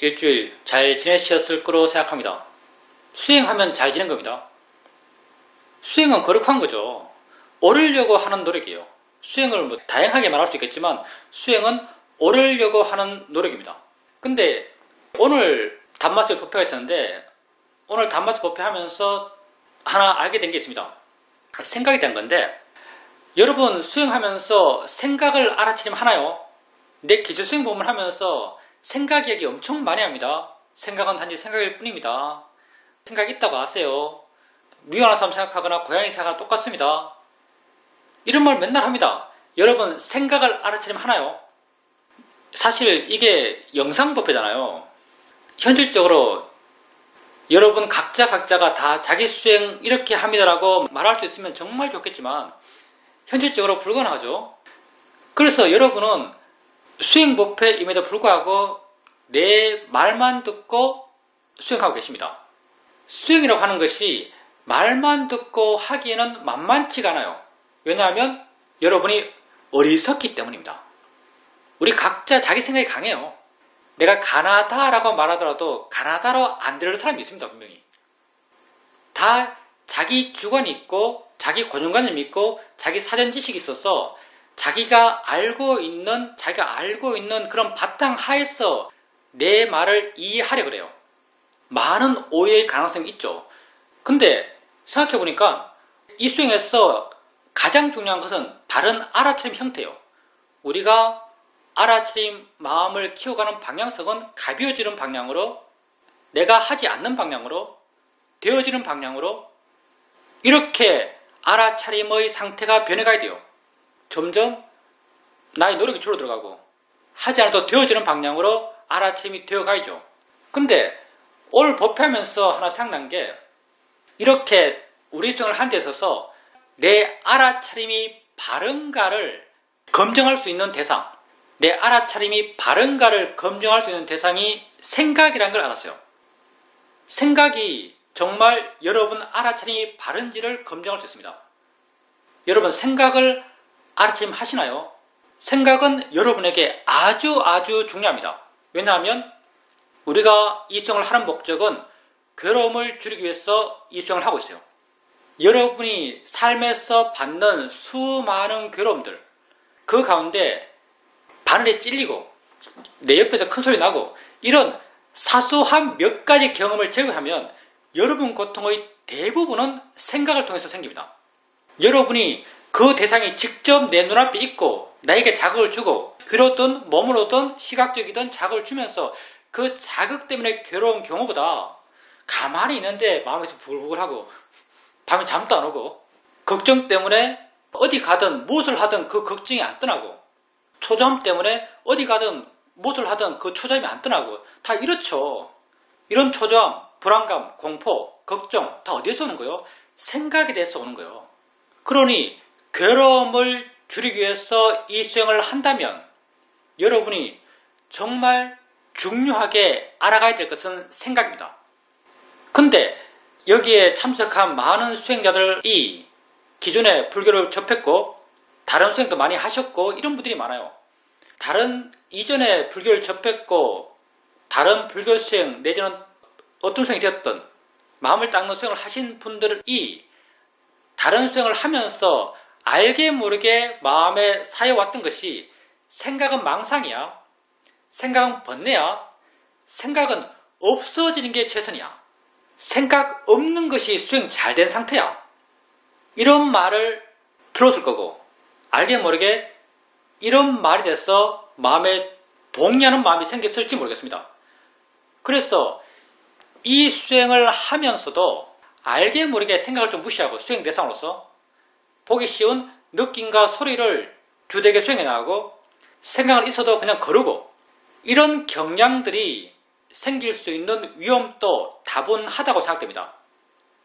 일주일 잘 지내셨을 거로 생각합니다. 수행하면 잘 지낸 겁니다. 수행은 거룩한 거죠. 오르려고 하는 노력이에요. 수행을 다양하게 말할 수 있겠지만 수행은 오르려고 하는 노력입니다. 근데 오늘 단마스 법회가 있었는데 오늘 단마스 법회 하면서 하나 알게 된 게 있습니다. 생각이 된 건데 여러분 수행하면서 생각을 알아차림 하나요? 내 기초 수행 법문을 하면서 생각 이야기 엄청 많이 합니다. 생각은 단지 생각일 뿐입니다. 생각이 있다고 아세요. 미워하는 사람 생각하거나 고양이 생각하거나 똑같습니다. 이런 말 맨날 합니다. 여러분 생각을 알아차림 하나요? 사실 이게 영상법회잖아요. 현실적으로 여러분 각자가 다 자기 수행 이렇게 합니다라고 말할 수 있으면 정말 좋겠지만 현실적으로 불가능하죠. 그래서 여러분은 수행법회임에도 불구하고 내 말만 듣고 수행하고 계십니다. 수행이라고 하는 것이 말만 듣고 하기에는 만만치가 않아요. 왜냐하면 여러분이 어리석기 때문입니다. 우리 각자 자기 생각이 강해요. 내가 가나다라고 말하더라도 가나다로 안 들을 사람이 있습니다. 분명히. 다 자기 주관이 있고 자기 고정관념이 있고 자기 사전 지식이 있어서 자기가 알고 있는 그런 바탕 하에서 내 말을 이해하려 그래요. 많은 오해의 가능성이 있죠. 근데 생각해보니까 이 수행에서 가장 중요한 것은 바른 알아차림 형태예요. 우리가 알아차림 마음을 키워가는 방향성은 가벼워지는 방향으로, 내가 하지 않는 방향으로, 되어지는 방향으로 이렇게 알아차림의 상태가 변해가야 돼요. 점점 나의 노력이 줄어들어가고 하지 않아도 되어지는 방향으로 알아차림이 되어가야죠. 근데 오늘 법회하면서 하나 생각난 게 이렇게 우리 수행을 하는 데 있어서 내 알아차림이 바른가를 검증할 수 있는 대상, 내 알아차림이 바른가를 검증할 수 있는 대상이 생각이라는 걸 알았어요. 생각이 정말 여러분 알아차림이 바른지를 검증할 수 있습니다. 여러분 생각을 알아차림 하시나요? 생각은 여러분에게 아주 중요합니다. 왜냐하면 우리가 이 수행을 하는 목적은 괴로움을 줄이기 위해서 이 수행을 하고 있어요. 여러분이 삶에서 받는 수많은 괴로움들, 그 가운데 바늘에 찔리고 내 옆에서 큰 소리 나고 이런 사소한 몇 가지 경험을 제거하면 여러분 고통의 대부분은 생각을 통해서 생깁니다. 여러분이 그 대상이 직접 내 눈앞에 있고 나에게 자극을 주고 귀로든 몸으로든 시각적이든 자극을 주면서 그 자극 때문에 괴로운 경우보다 가만히 있는데 마음이 부글부글하고 밤에 잠도 안 오고 걱정 때문에 어디 가든 무엇을 하든 그 걱정이 안 떠나고 초조함 때문에 어디 가든 무엇을 하든 그 초조함이 안 떠나고 다 이렇죠. 이런 초조함, 불안감, 공포, 걱정 다 어디에서 오는 거예요? 생각에 대해서 오는 거예요. 그러니 괴로움을 줄이기 위해서 이 수행을 한다면 여러분이 정말 중요하게 알아가야 될 것은 생각입니다. 근데 여기에 참석한 많은 수행자들이 기존에 불교를 접했고 다른 수행도 많이 하셨고 이런 분들이 많아요. 다른 이전에 불교를 접했고 다른 불교 수행 내지는 어떤 수행이 되었든 마음을 닦는 수행을 하신 분들이 다른 수행을 하면서 알게 모르게 마음에 쌓여왔던 것이 생각은 망상이야. 생각은 번뇌야. 생각은 없어지는 게 최선이야. 생각 없는 것이 수행 잘 된 상태야. 이런 말을 들었을 거고 알게 모르게 이런 말이 돼서 마음에 동의하는 마음이 생겼을지 모르겠습니다. 그래서 이 수행을 하면서도 알게 모르게 생각을 좀 무시하고 수행 대상으로서 보기 쉬운 느낌과 소리를 주되게 수행해 나가고 생각은 있어도 그냥 거르고 이런 경향들이 생길 수 있는 위험도 다분하다고 생각됩니다.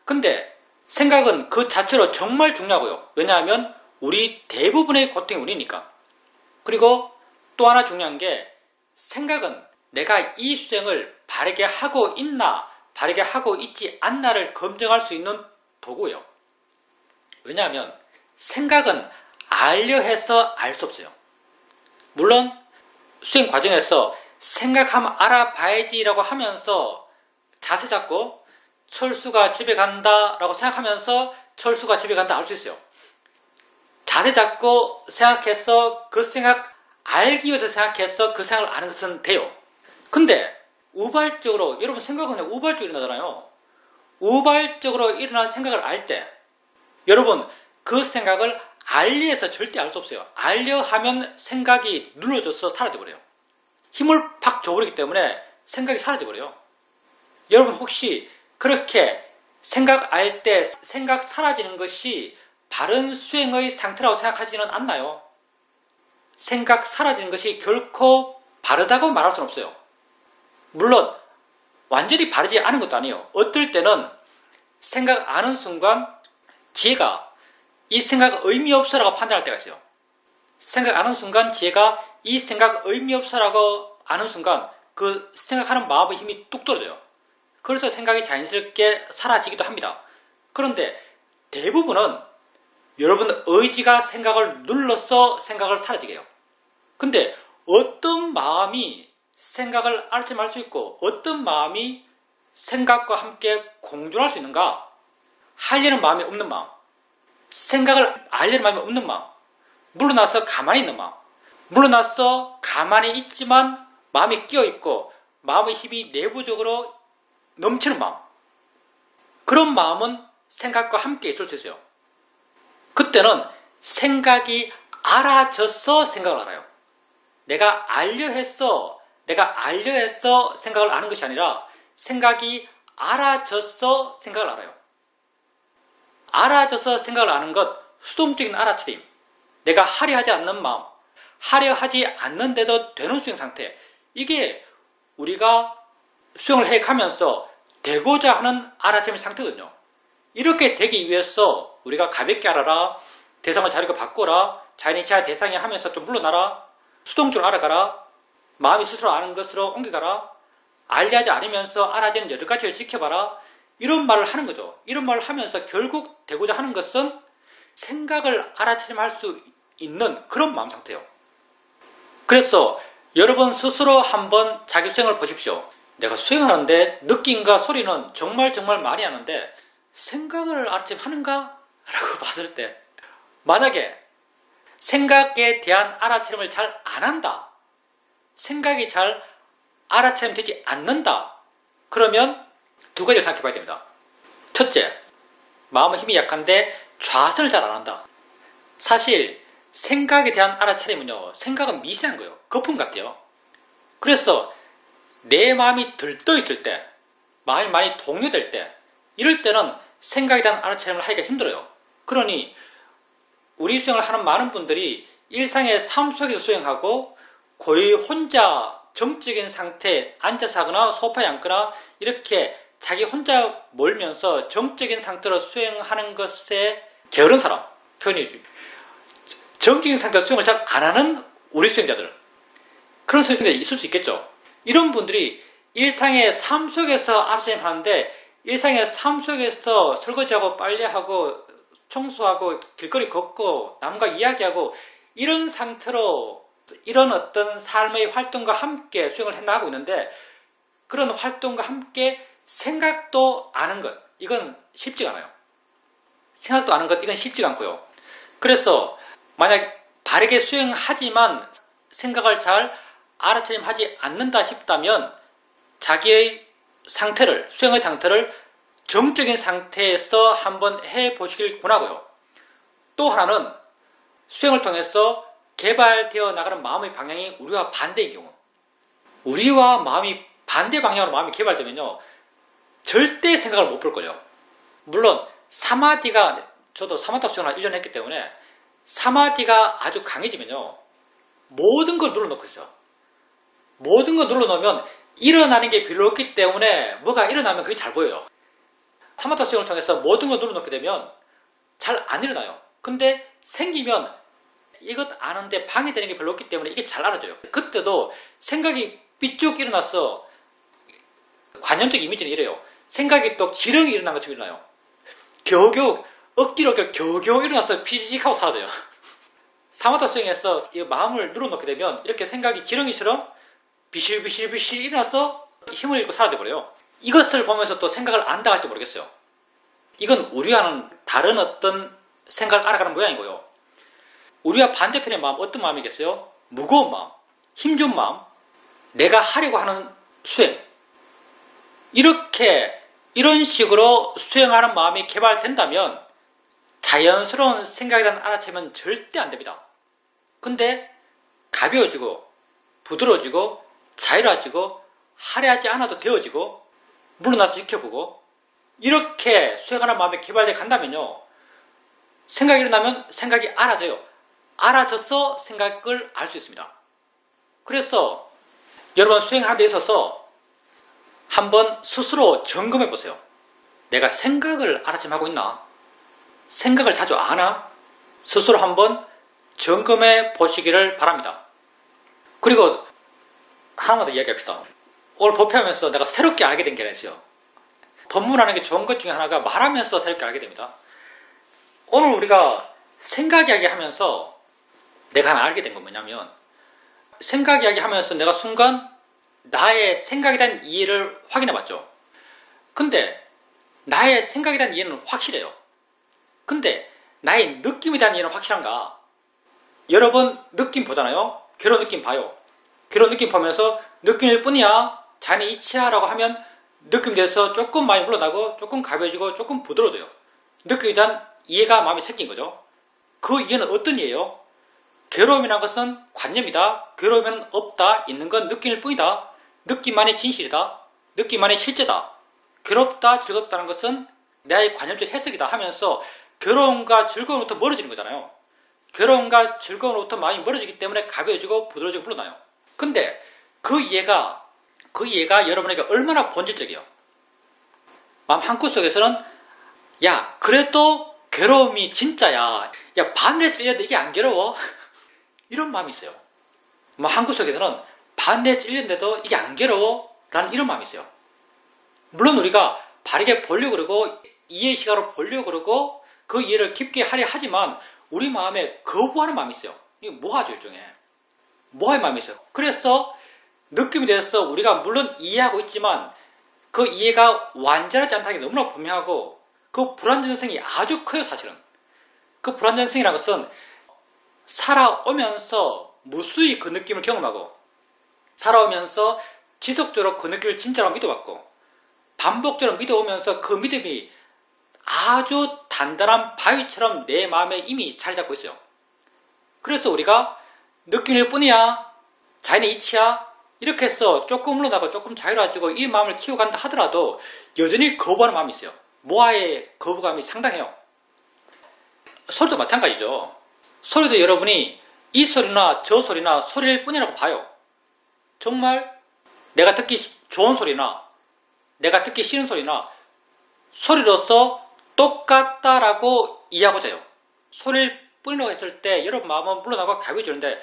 근데 생각은 그 자체로 정말 중요하고요. 왜냐하면 우리 대부분의 고통이 우리니까. 그리고 또 하나 중요한 게 생각은 내가 이 수행을 바르게 하고 있나 바르게 하고 있지 않나를 검증할 수 있는 도구예요. 왜냐하면 생각은 알려 해서 알 수 없어요. 물론 수행 과정에서 생각하면 알아봐야지라고 하면서 자세 잡고 철수가 집에 간다라고 생각하면서 철수가 집에 간다 알 수 있어요. 자세 잡고 생각해서 그 생각 알기 위해서 생각해서 그 생각을 아는 것은 돼요. 근데 우발적으로 여러분 생각은 우발적으로 일어나잖아요. 우발적으로 일어난 생각을 알 때 여러분 그 생각을 알려 해서 절대 알 수 없어요. 알려 하면 생각이 눌러져서 사라져버려요. 힘을 팍 줘버리기 때문에 생각이 사라져버려요. 여러분 혹시 그렇게 생각 알 때 생각 사라지는 것이 바른 수행의 상태라고 생각하지는 않나요? 생각 사라지는 것이 결코 바르다고 말할 수는 없어요. 물론 완전히 바르지 않은 것도 아니에요. 어떨 때는 생각 아는 순간 지혜가 이 생각 의미 없어라고 판단할 때가 있어요. 생각 아는 순간 지혜가 이 생각 의미 없어라고 아는 순간 그 생각하는 마음의 힘이 뚝 떨어져요. 그래서 생각이 자연스럽게 사라지기도 합니다. 그런데 대부분은 여러분 의지가 생각을 눌러서 생각을 사라지게 해요. 근데 어떤 마음이 생각을 알아채할 수 있고 어떤 마음이 생각과 함께 공존할 수 있는가? 하려는 마음이 없는 마음, 생각을 알려는 마음이 없는 마음, 물러나서 가만히 있는 마음, 물러나서 가만히 있지만 마음이 끼어있고 마음의 힘이 내부적으로 넘치는 마음, 그런 마음은 생각과 함께 있을 수 있어요. 그때는 생각이 알아져서 생각을 알아요. 내가 알려 해서 생각을 아는 것이 아니라 생각이 알아져서 생각을 알아요. 알아져서 생각을 아는 것, 수동적인 알아차림, 내가 하려 하지 않는 마음, 하려 하지 않는데도 되는 수행 상태, 이게 우리가 수행을 해가면서 되고자 하는 알아차림 상태거든요. 이렇게 되기 위해서 우리가 가볍게 알아라, 대상을 자리가 바꿔라, 자연이차 대상이 하면서 좀 물러나라, 수동적으로 알아가라, 마음이 스스로 아는 것으로 옮겨가라, 알려하지 않으면서 알아지는 여러 가지를 지켜봐라, 이런 말을 하는 거죠. 이런 말을 하면서 결국 되고자 하는 것은 생각을 알아차림할 수 있는 그런 마음 상태예요. 그래서 여러분 스스로 한번 자기 수행을 보십시오. 내가 수행을 하는데 느낌과 소리는 정말 많이 하는데 생각을 알아차림하는가? 라고 봤을 때 만약에 생각에 대한 알아차림을 잘 안 한다, 생각이 잘 알아차림되지 않는다, 그러면 두 가지를 생각해 봐야 됩니다. 첫째, 마음의 힘이 약한데 좌선을 잘 안 한다. 사실 생각에 대한 알아차림은요, 생각은 미세한 거예요. 거품 같아요. 그래서 내 마음이 들떠 있을 때, 마음이 많이 동요될 때, 이럴 때는 생각에 대한 알아차림을 하기가 힘들어요. 그러니 우리 수행을 하는 많은 분들이 일상의 삶 속에서 수행하고 거의 혼자 정적인 상태에 앉아서 하거나 소파에 앉거나 이렇게 자기 혼자 몰면서 정적인 상태로 수행하는 것에 게으른 사람, 표현이 정적인 상태로 수행을 잘 안 하는 우리 수행자들, 그런 수행자들이 있을 수 있겠죠. 이런 분들이 일상의 삶 속에서 알아차림 하는데 일상의 삶 속에서 설거지하고 빨래하고 청소하고 길거리 걷고 남과 이야기하고 이런 상태로 이런 어떤 삶의 활동과 함께 수행을 해나가고 있는데 그런 활동과 함께 생각도 아는 것, 이건 쉽지가 않아요. 생각도 아는 것, 이건 쉽지가 않고요. 그래서 만약 바르게 수행하지만 생각을 잘 알아차림하지 않는다 싶다면 자기의 상태를, 수행의 상태를 정적인 상태에서 한번 해보시길 권하고요. 또 하나는 수행을 통해서 개발되어 나가는 마음의 방향이 우리와 반대인 경우, 우리와 마음이 반대 방향으로 마음이 개발되면요, 절대 생각을 못 볼 거예요. 물론 사마디가, 저도 사마타 수행을 1년 했기 때문에 사마디가 아주 강해지면요, 모든 걸 눌러놓고 있어요. 모든 걸 눌러놓으면 일어나는 게 별로 없기 때문에 뭐가 일어나면 그게 잘 보여요. 사마타 수행을 통해서 모든 걸 눌러놓게 되면 잘 안 일어나요. 근데 생기면 이것 아는데 방해되는 게 별로 없기 때문에 이게 잘 알아져요. 그때도 생각이 삐쭉 일어나서 관념적 이미지는 이래요. 생각이 또 지렁이 일어난 것처럼 일어나요. 겨우겨우 억지로 겨우겨우 일어나서 피지직하고 사라져요. 사마타 수행에서 이 마음을 눌러놓게 되면 이렇게 생각이 지렁이처럼 비실비실비실 일어나서 힘을 잃고 사라져 버려요. 이것을 보면서 또 생각을 안 나갈지 모르겠어요. 이건 우리와는 다른 어떤 생각을 알아가는 모양이고요. 우리와 반대편의 마음, 어떤 마음이겠어요? 무거운 마음, 힘준 마음, 내가 하려고 하는 수행. 이런 식으로 수행하는 마음이 개발된다면 자연스러운 생각에 대한 알아채면 절대 안 됩니다. 근데 가벼워지고 부드러워지고 자유로워지고 하려 하지 않아도 되어지고 물러나서 지켜보고 이렇게 수행하는 마음이 개발돼 간다면요. 생각이 일어나면 생각이 알아져요. 알아져서 생각을 알 수 있습니다. 그래서 여러분 수행하는 데 있어서 한번 스스로 점검해 보세요. 내가 생각을 알아채하고 있나? 생각을 자주 아나? 스스로 한번 점검해 보시기를 바랍니다. 그리고 하나만 더 이야기합시다. 오늘 법회하면서 내가 새롭게 알게 된 게 하나 있어요. 법문하는 게 좋은 것 중에 하나가 말하면서 새롭게 알게 됩니다. 오늘 우리가 생각 이야기 하면서 내가 하나 알게 된 건 뭐냐면 생각 이야기 하면서 내가 순간 나의 생각에 대한 이해를 확인해 봤죠. 근데 나의 생각에 대한 이해는 확실해요. 근데 나의 느낌에 대한 이해는 확실한가? 여러분 느낌 보잖아요. 괴로운 느낌 봐요. 괴로운 느낌 보면서 느낌일 뿐이야. 자네 이치야 라고 하면 느낌에 대해서 조금 많이 물러나고 조금 가벼워지고 조금 부드러워져요. 느낌에 대한 이해가 마음에 생긴 거죠. 그 이해는 어떤 이해예요? 괴로움이라는 것은 관념이다. 괴로움은 없다. 있는 건 느낌일 뿐이다. 느낌만이 진실이다. 느낌만이 실제다. 괴롭다, 즐겁다는 것은 나의 관념적 해석이다 하면서 괴로움과 즐거움부터 멀어지는 거잖아요. 괴로움과 즐거움으로부터 마음이 멀어지기 때문에 가벼워지고 부드러워지고 물러나요. 근데 그 이해가 여러분에게 얼마나 본질적이에요. 마음 한구 속에서는 야 그래도 괴로움이 진짜야. 야 반대에 찔려도 이게 안 괴로워? 이런 마음이 있어요. 마음 한구 속에서는 반대에 찔렸는데도 이게 안 괴로워? 라는 이런 마음이 있어요. 물론 우리가 바르게 보려고 그러고 이해 시각으로 보려고 그러고 그 이해를 깊게 하려 하지만 우리 마음에 거부하는 마음이 있어요. 이게 모하죠 일종의. 모하의 마음이 있어요. 그래서 느낌에 대해서 우리가 물론 이해하고 있지만 그 이해가 완전하지 않다는 게 너무나 분명하고 그 불완전성이 아주 커요 사실은. 그 불완전성이라는 것은 살아오면서 무수히 그 느낌을 경험하고 살아오면서 지속적으로 그 느낌을 진짜로 믿어왔고 반복적으로 믿어오면서 그 믿음이 아주 단단한 바위처럼 내 마음에 이미 자리 잡고 있어요. 그래서 우리가 느낌일 뿐이야, 자연의 이치야 이렇게 해서 조금 물러나고 조금 자유로워지고 이 마음을 키워간다 하더라도 여전히 거부하는 마음이 있어요. 모아의 거부감이 상당해요. 소리도 마찬가지죠. 소리도 여러분이 이 소리나 저 소리나 소리일 뿐이라고 봐요. 정말 내가 듣기 좋은 소리나 내가 듣기 싫은 소리나 소리로서 똑같다라고 이해하고자 해요. 소리일 뿐이라고 했을 때 여러분 마음은 물러나고 가벼워지는데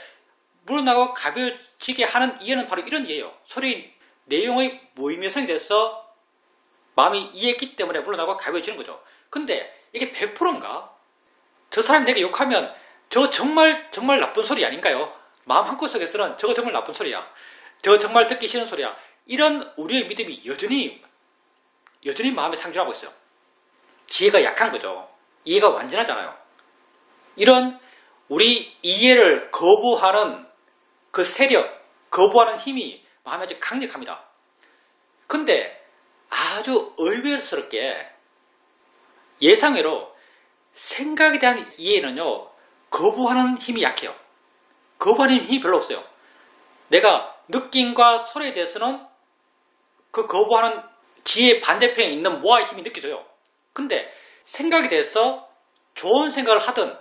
물러나고 가벼워지게 하는 이해는 바로 이런 이해예요. 소리 내용의 무의미성에 대해서 마음이 이해했기 때문에 물러나고 가벼워지는 거죠. 근데 이게 100%인가? 저 사람이 내가 욕하면 저 정말 나쁜 소리 아닌가요? 마음 한구석에서는 저거 정말 나쁜 소리야. 저거 정말 듣기 싫은 소리야. 이런 우리의 믿음이 여전히 마음에 상존하고 있어요. 지혜가 약한 거죠. 이해가 완전하잖아요. 이런 우리 이해를 거부하는 그 세력, 거부하는 힘이 마음에 아주 강력합니다. 근데 아주 의외스럽게 예상외로 생각에 대한 이해는요, 거부하는 힘이 약해요. 거부하는 힘이 별로 없어요. 내가 느낌과 소리에 대해서는 그 거부하는 지혜의 반대편에 있는 모아의 힘이 느껴져요. 근데 생각에 대해서 좋은 생각을 하든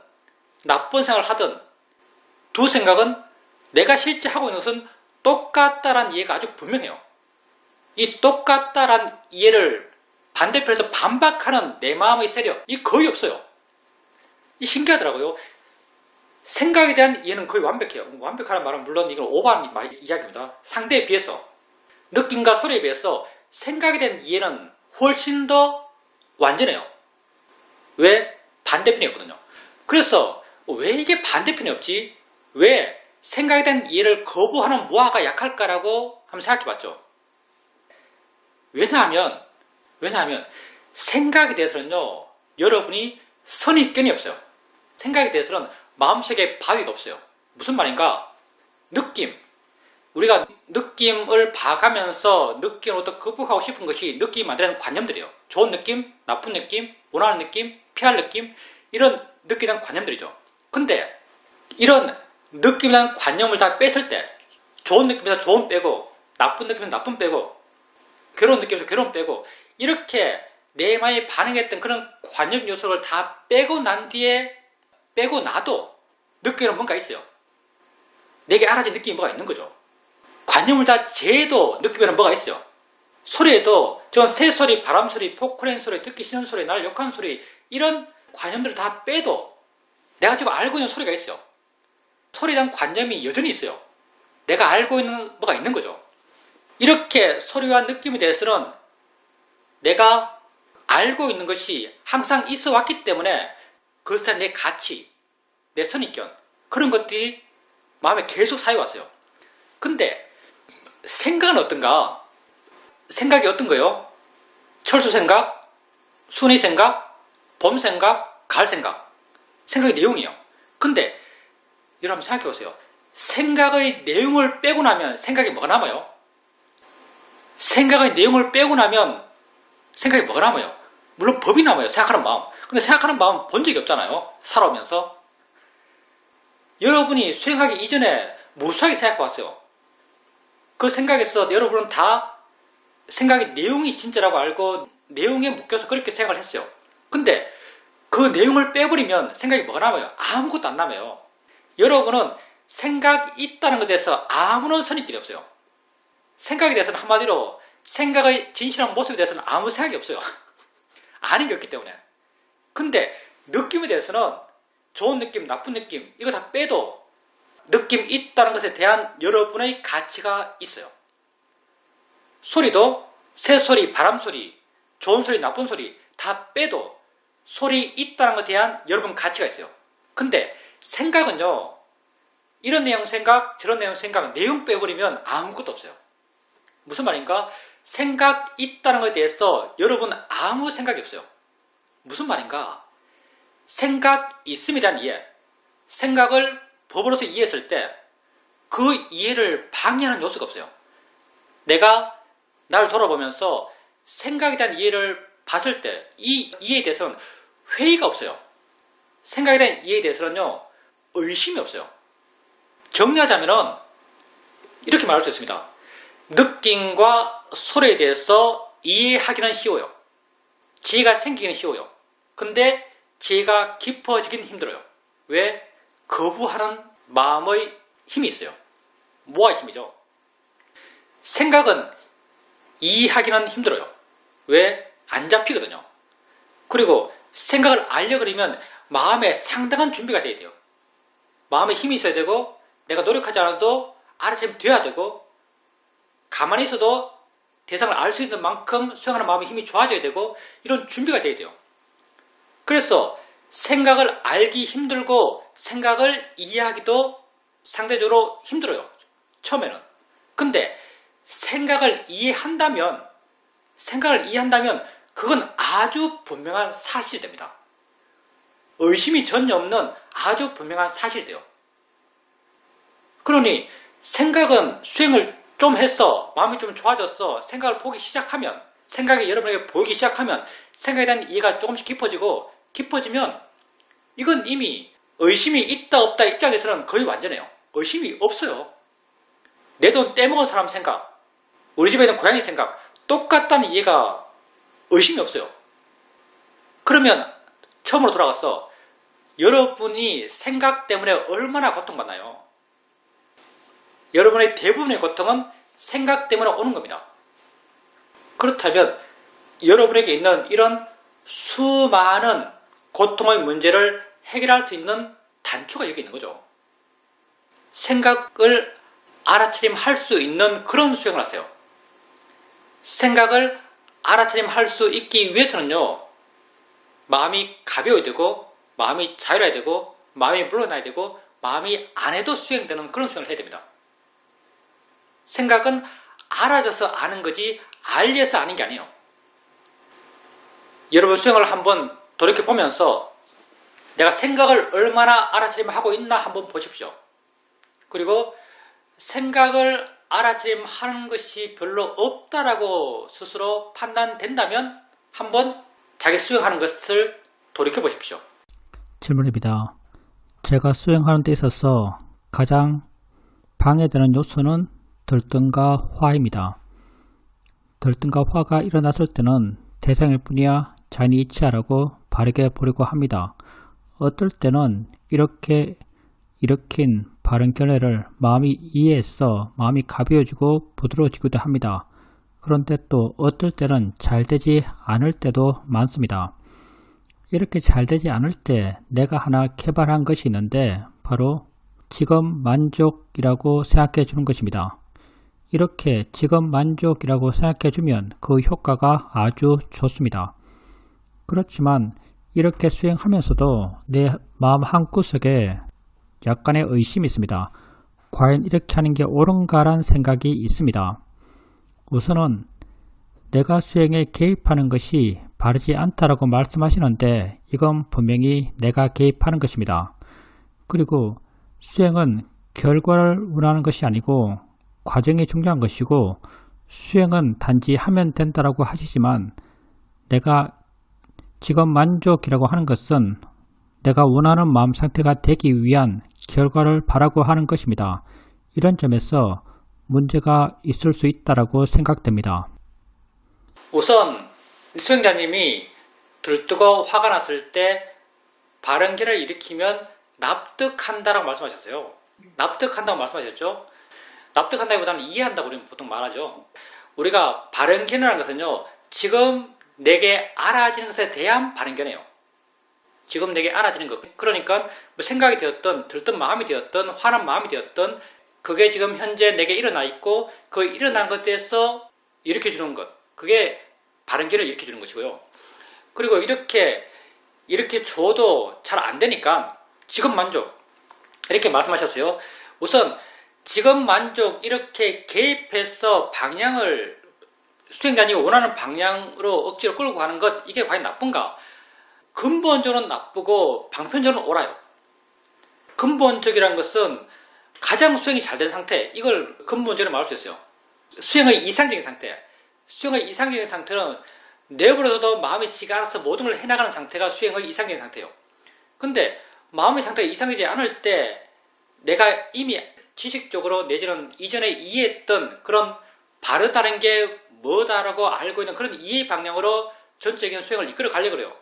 나쁜 생각을 하든 두 생각은 내가 실제 하고 있는 것은 똑같다라는 이해가 아주 분명해요. 이 똑같다라는 이해를 반대편에서 반박하는 내 마음의 세력, 이 거의 없어요. 이 신기하더라고요. 생각에 대한 이해는 거의 완벽해요. 완벽하다는 말은 물론 이건 오버한 이야기입니다. 상대에 비해서 느낌과 소리에 비해서 생각에 대한 이해는 훨씬 더 완전해요. 왜? 반대편이 없거든요. 그래서 왜 이게 반대편이 없지? 왜 생각에 대한 이해를 거부하는 뭐가 약할까라고 한번 생각해 봤죠. 왜냐하면 생각에 대해서는요, 여러분이 선입견이 없어요. 생각에 대해서는 마음속에 바위가 없어요. 무슨 말인가? 느낌. 우리가 느낌을 봐가면서 느낌으로부터 극복하고 싶은 것이 느낌이 만드는 관념들이에요. 좋은 느낌, 나쁜 느낌, 원하는 느낌, 피할 느낌, 이런 느낌에 대한 관념들이죠. 근데 이런 느낌에 대한 관념을 다 뺐을 때, 좋은 느낌에서 좋은 빼고, 나쁜 느낌에서 나쁜 빼고, 괴로운 느낌에서 괴로운 빼고, 이렇게 내 마음이 반응했던 그런 관념 요소를 다 빼고 난 뒤에, 빼고 나도 느끼는 뭔가 있어요. 내게 알아진 느낌이 뭐가 있는 거죠. 관념을 다 제해도 느끼면 뭐가 있어요. 소리에도 저 새소리, 바람소리, 포크레인 소리, 듣기 싫은 소리, 날 욕하는 소리, 이런 관념들을 다 빼도 내가 지금 알고 있는 소리가 있어요. 소리에 대한 관념이 여전히 있어요. 내가 알고 있는 뭐가 있는 거죠. 이렇게 소리와 느낌에 대해서는 내가 알고 있는 것이 항상 있어 왔기 때문에 그것에 대한 내 가치, 내 선입견, 그런 것들이 마음에 계속 쌓여왔어요. 근데 생각은 어떤가? 생각이 어떤 거요? 철수 생각, 순위 생각, 봄 생각, 가을 생각. 생각의 내용이에요. 근데 여러분 생각해 보세요. 생각의 내용을 빼고 나면 생각이 뭐가 남아요? 생각의 내용을 빼고 나면 생각이 뭐가 남아요? 물론 법이 남아요. 생각하는 마음. 근데 생각하는 마음 본 적이 없잖아요. 살아오면서. 여러분이 수행하기 이전에 무수하게 생각해 왔어요. 그 생각에서 여러분은 다 생각의 내용이 진짜라고 알고 내용에 묶여서 그렇게 생각을 했어요. 근데 그 내용을 빼버리면 생각이 뭐가 남아요? 아무것도 안 남아요. 여러분은 생각이 있다는 것에 대해서 아무런 선입견이 없어요. 생각에 대해서는 한마디로 생각의 진실한 모습에 대해서는 아무 생각이 없어요. 아는 게 없기 때문에. 근데 느낌에 대해서는 좋은 느낌, 나쁜 느낌 이거 다 빼도 느낌 있다는 것에 대한 여러분의 가치가 있어요. 소리도 새소리, 바람소리, 좋은 소리, 나쁜 소리 다 빼도 소리 있다는 것에 대한 여러분 가치가 있어요. 근데 생각은요. 이런 내용 생각, 저런 내용 생각, 내용 빼버리면 아무것도 없어요. 무슨 말인가? 생각 있다는 것에 대해서 여러분 아무 생각이 없어요. 무슨 말인가? 생각 있음에 대한 이해, 생각을 법으로서 이해했을 때 그 이해를 방해하는 요소가 없어요. 내가 나를 돌아보면서 생각에 대한 이해를 봤을 때 이 이해에 대해서는 회의가 없어요. 생각에 대한 이해에 대해서는요, 의심이 없어요. 정리하자면은 이렇게 말할 수 있습니다. 느낌과 소리에 대해서 이해하기는 쉬워요. 지혜가 생기기는 쉬워요. 근데 지혜가 깊어지기는 힘들어요. 왜? 거부하는 마음의 힘이 있어요. 뭐가 힘이죠? 생각은 이해하기는 힘들어요. 왜? 안 잡히거든요. 그리고 생각을 알려고 그러면 마음에 상당한 준비가 돼야 돼요. 마음에 힘이 있어야 되고 내가 노력하지 않아도 알아차리면 돼야 되고 가만히 있어도 대상을 알 수 있는 만큼 수행하는 마음의 힘이 좋아져야 되고 이런 준비가 돼야 돼요. 그래서 생각을 알기 힘들고 생각을 이해하기도 상대적으로 힘들어요. 처음에는. 근데 생각을 이해한다면 그건 아주 분명한 사실이 됩니다. 의심이 전혀 없는 아주 분명한 사실이 돼요. 그러니 생각은 수행을 좀 했어. 마음이 좀 좋아졌어. 생각을 보기 시작하면 생각이 여러분에게 보이기 시작하면 생각에 대한 이해가 조금씩 깊어지면 이건 이미 의심이 있다 없다 입장에서는 거의 완전해요. 의심이 없어요. 내 돈 떼먹은 사람 생각, 우리 집에 있는 고양이 생각 똑같다는 이해가 의심이 없어요. 그러면 처음으로 돌아가서 여러분이 생각 때문에 얼마나 고통받나요? 여러분의 대부분의 고통은 생각 때문에 오는 겁니다. 그렇다면 여러분에게 있는 이런 수많은 고통의 문제를 해결할 수 있는 단초가 여기 있는 거죠. 생각을 알아차림할 수 있는 그런 수행을 하세요. 생각을 알아차림할 수 있기 위해서는요. 마음이 가벼워야 되고 마음이 자유로워야 되고 마음이 물러나야 되고 마음이 안 해도 수행되는 그런 수행을 해야 됩니다. 생각은 알아져서 아는 거지 알려서 아는 게 아니에요. 여러분 수행을 한번 돌이켜보면서 내가 생각을 얼마나 알아차림하고 있나 한번 보십시오. 그리고 생각을 알아차림하는 것이 별로 없다라고 스스로 판단된다면 한번 자기 수행하는 것을 돌이켜보십시오. 질문입니다. 제가 수행하는 데 있어서 가장 방해되는 요소는 들뜸과 화입니다. 들뜸과 화가 일어났을 때는 대상일 뿐이야 자연히 이치하라고 바르게 보려고 합니다. 어떨 때는 이렇게 일으킨 바른 견해를 마음이 이해해서 마음이 가벼워지고 부드러워지기도 합니다. 그런데 또 어떨 때는 잘 되지 않을 때도 많습니다. 이렇게 잘 되지 않을 때 내가 하나 개발한 것이 있는데 바로 지금 만족이라고 생각해 주는 것입니다. 이렇게 지금 만족이라고 생각해 주면 그 효과가 아주 좋습니다. 그렇지만 이렇게 수행하면서도 내 마음 한구석에 약간의 의심이 있습니다. 과연 이렇게 하는 게 옳은가라는 생각이 있습니다. 우선은 내가 수행에 개입하는 것이 바르지 않다라고 말씀하시는데 이건 분명히 내가 개입하는 것입니다. 그리고 수행은 결과를 원하는 것이 아니고 과정이 중요한 것이고 수행은 단지 하면 된다라고 하시지만 내가 지금 만족이라고 하는 것은 내가 원하는 마음 상태가 되기 위한 결과를 바라고 하는 것입니다. 이런 점에서 문제가 있을 수 있다고 생각됩니다. 우선 수행자님이 들뜨고 화가 났을 때 바른 견해를 일으키면 납득한다라고 말씀하셨어요. 납득한다고 말씀하셨죠. 납득한다기보다는 이해한다고 우리는 보통 말하죠. 우리가 바른 견해라는 것은요, 지금 내게 알아지는 것에 대한 바른 견해예요. 지금 내게 알아지는 것. 그러니까 뭐 생각이 되었던, 들뜬 마음이 되었던, 화난 마음이 되었던, 그게 지금 현재 내게 일어나 있고 그 일어난 것에서 일으켜주는 것. 그게 바른 견해를 일으켜주는 것이고요. 그리고 이렇게 줘도 잘 안 되니까 지금 만족 이렇게 말씀하셨어요. 우선 지금 만족 이렇게 개입해서 방향을 수행자님이 원하는 방향으로 억지로 끌고 가는 것 이게 과연 나쁜가? 근본적으로는 나쁘고 방편적으로는 옳아요. 근본적이라는 것은 가장 수행이 잘 된 상태 이걸 근본적으로 말할 수 있어요. 수행의 이상적인 상태. 수행의 이상적인 상태는 내버려둬도 마음이 지가 알아서 모든 걸 해나가는 상태가 수행의 이상적인 상태예요. 근데 마음의 상태가 이상하지 않을 때 내가 이미 지식적으로 내지는 이전에 이해했던 그런 바르다는 게 뭐다라고 알고 있는 그런 이해 방향으로 전적인 수행을 이끌어 가려고 그래요.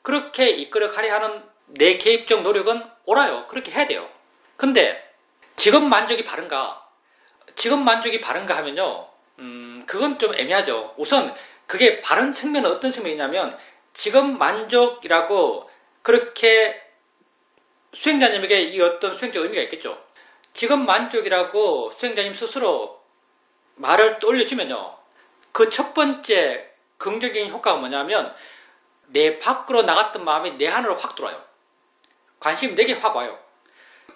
그렇게 이끌어 가려 하는 내 개입적 노력은 옳아요. 그렇게 해야 돼요. 근데 지금 만족이 바른가? 지금 만족이 바른가 하면요. 그건 좀 애매하죠. 우선 그게 바른 측면은 어떤 측면이냐면 지금 만족이라고 그렇게 수행자님에게 이 어떤 수행적 의미가 있겠죠. 지금 만족이라고 수행자님 스스로 말을 떠올려주면요. 그 첫 번째 긍정적인 효과가 뭐냐면 내 밖으로 나갔던 마음이 내 안으로 확 들어와요. 관심이 내게 확 와요.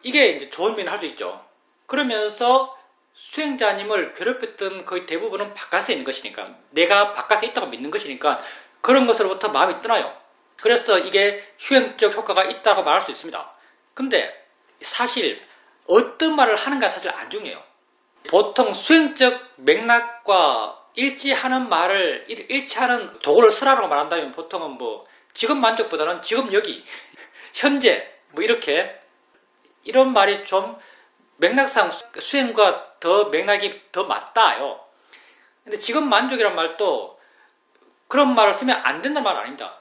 이게 이제 좋은 면을 할 수 있죠. 그러면서 수행자님을 괴롭혔던 거의 대부분은 바깥에 있는 것이니까 내가 바깥에 있다고 믿는 것이니까 그런 것으로부터 마음이 떠나요. 그래서 이게 수행적 효과가 있다고 말할 수 있습니다. 근데 사실 어떤 말을 하는가 사실 안 중요해요. 보통 수행적 맥락과 일치하는 말을 일치하는 도구를 쓰라고 말한다면 보통은 뭐 지금 만족보다는 지금 여기 현재 뭐 이렇게 이런 말이 좀 맥락상 수행과 더 맥락이 더 맞다요. 근데 지금 만족이란 말도 그런 말을 쓰면 안 된다는 말은 아닙니다.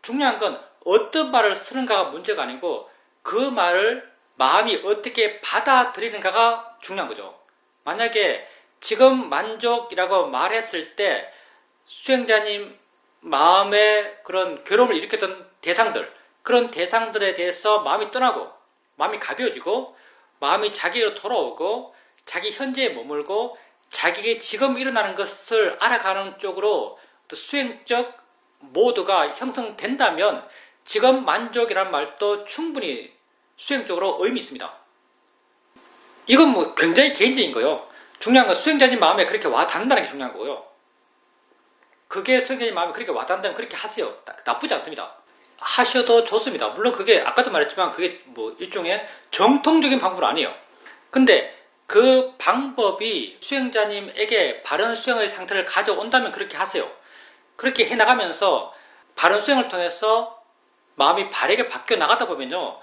중요한 건 어떤 말을 쓰는가가 문제가 아니고 그 말을 마음이 어떻게 받아들이는가가 중요한 거죠. 만약에 지금 만족이라고 말했을 때 수행자님 마음에 그런 괴로움을 일으켰던 대상들, 그런 대상들에 대해서 마음이 떠나고 마음이 가벼워지고 마음이 자기로 돌아오고 자기 현재에 머물고 자기에게 지금 일어나는 것을 알아가는 쪽으로 또 수행적 모드가 형성된다면 지금 만족이라는 말도 충분히 수행적으로 의미 있습니다. 이건 뭐 굉장히 개인적인 거요. 중요한 건 수행자님 마음에 그렇게 와 닿는다는 게 중요한 거고요. 그게 수행자님 마음에 그렇게 와 닿는다면 그렇게 하세요. 나쁘지 않습니다. 하셔도 좋습니다. 물론 그게 아까도 말했지만 그게 뭐 일종의 정통적인 방법은 아니에요. 근데 그 방법이 수행자님에게 바른 수행의 상태를 가져온다면 그렇게 하세요. 그렇게 해나가면서 바른 수행을 통해서 마음이 바르게 바뀌어 나가다 보면요.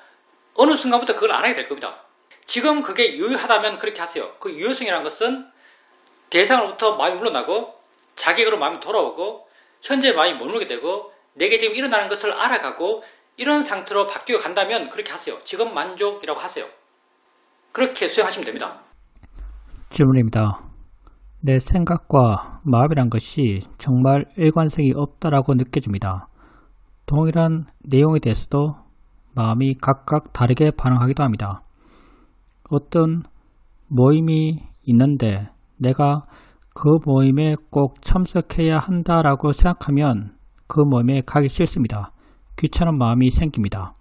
어느 순간부터 그걸 안 하게 될 겁니다. 지금 그게 유효하다면 그렇게 하세요. 그 유효성이라는 것은 대상으로부터 마음이 물러나고 자객으로 마음이 돌아오고 현재 마음이 머물게 되고 내게 지금 일어나는 것을 알아가고 이런 상태로 바뀌어 간다면 그렇게 하세요. 지금 만족이라고 하세요. 그렇게 수행하시면 됩니다. 질문입니다. 내 생각과 마음이란 것이 정말 일관성이 없다라고 느껴집니다. 동일한 내용에 대해서도 마음이 각각 다르게 반응하기도 합니다. 어떤 모임이 있는데 내가 그 모임에 꼭 참석해야 한다라고 생각하면 그 모임에 가기 싫습니다. 귀찮은 마음이 생깁니다.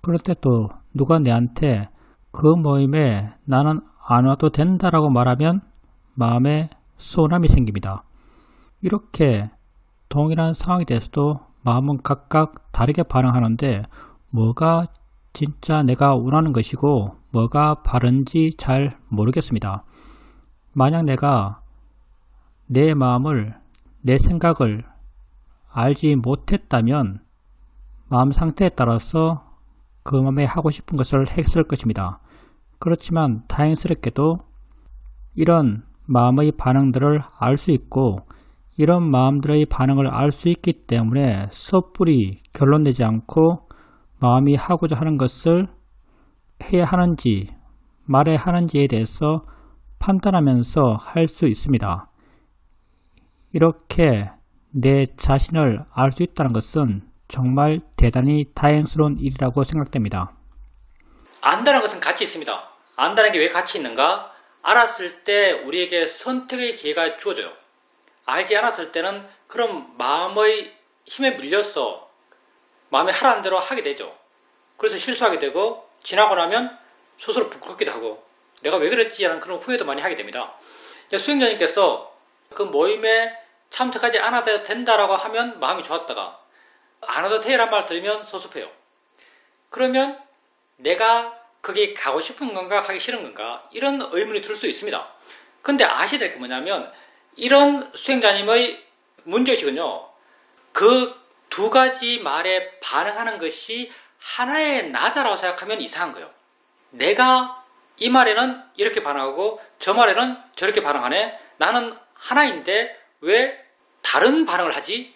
그럴 때 또 누가 내한테 그 모임에 나는 안 와도 된다라고 말하면 마음에 서운함이 생깁니다. 이렇게 동일한 상황에 대해서도 마음은 각각 다르게 반응하는데 뭐가 진짜 내가 원하는 것이고 뭐가 바른지 잘 모르겠습니다. 만약 내가 내 마음을, 내 생각을 알지 못했다면 마음 상태에 따라서 그 마음에 하고 싶은 것을 했을 것입니다. 그렇지만 다행스럽게도 이런 마음의 반응들을 알 수 있고 이런 마음들의 반응을 알 수 있기 때문에 섣불리 결론 내지 않고 마음이 하고자 하는 것을 해야 하는지 말해야 하는지에 대해서 판단하면서 할 수 있습니다. 이렇게 내 자신을 알 수 있다는 것은 정말 대단히 다행스러운 일이라고 생각됩니다. 안다는 것은 가치 있습니다. 안다는 게 왜 가치 있는가? 알았을 때 우리에게 선택의 기회가 주어져요. 알지 않았을 때는 그럼 마음의 힘에 밀려서 마음에 하라는 대로 하게 되죠. 그래서 실수하게 되고 지나고 나면 스스로 부끄럽기도 하고 내가 왜 그랬지 하는 그런 후회도 많이 하게 됩니다. 수행자님께서 그 모임에 참석하지 않아도 된다라고 하면 마음이 좋았다가 안 와도 돼란 말 들으면 섭섭해요. 그러면 내가 거기 가고 싶은 건가 가기 싫은 건가 이런 의문이 들 수 있습니다. 근데 아셔야 될 게 뭐냐면 이런 수행자님의 문제의식은요. 그 두 가지 말에 반응하는 것이 하나의 나다라고 생각하면 이상한 거예요. 내가 이 말에는 이렇게 반응하고 저 말에는 저렇게 반응하네. 나는 하나인데 왜 다른 반응을 하지?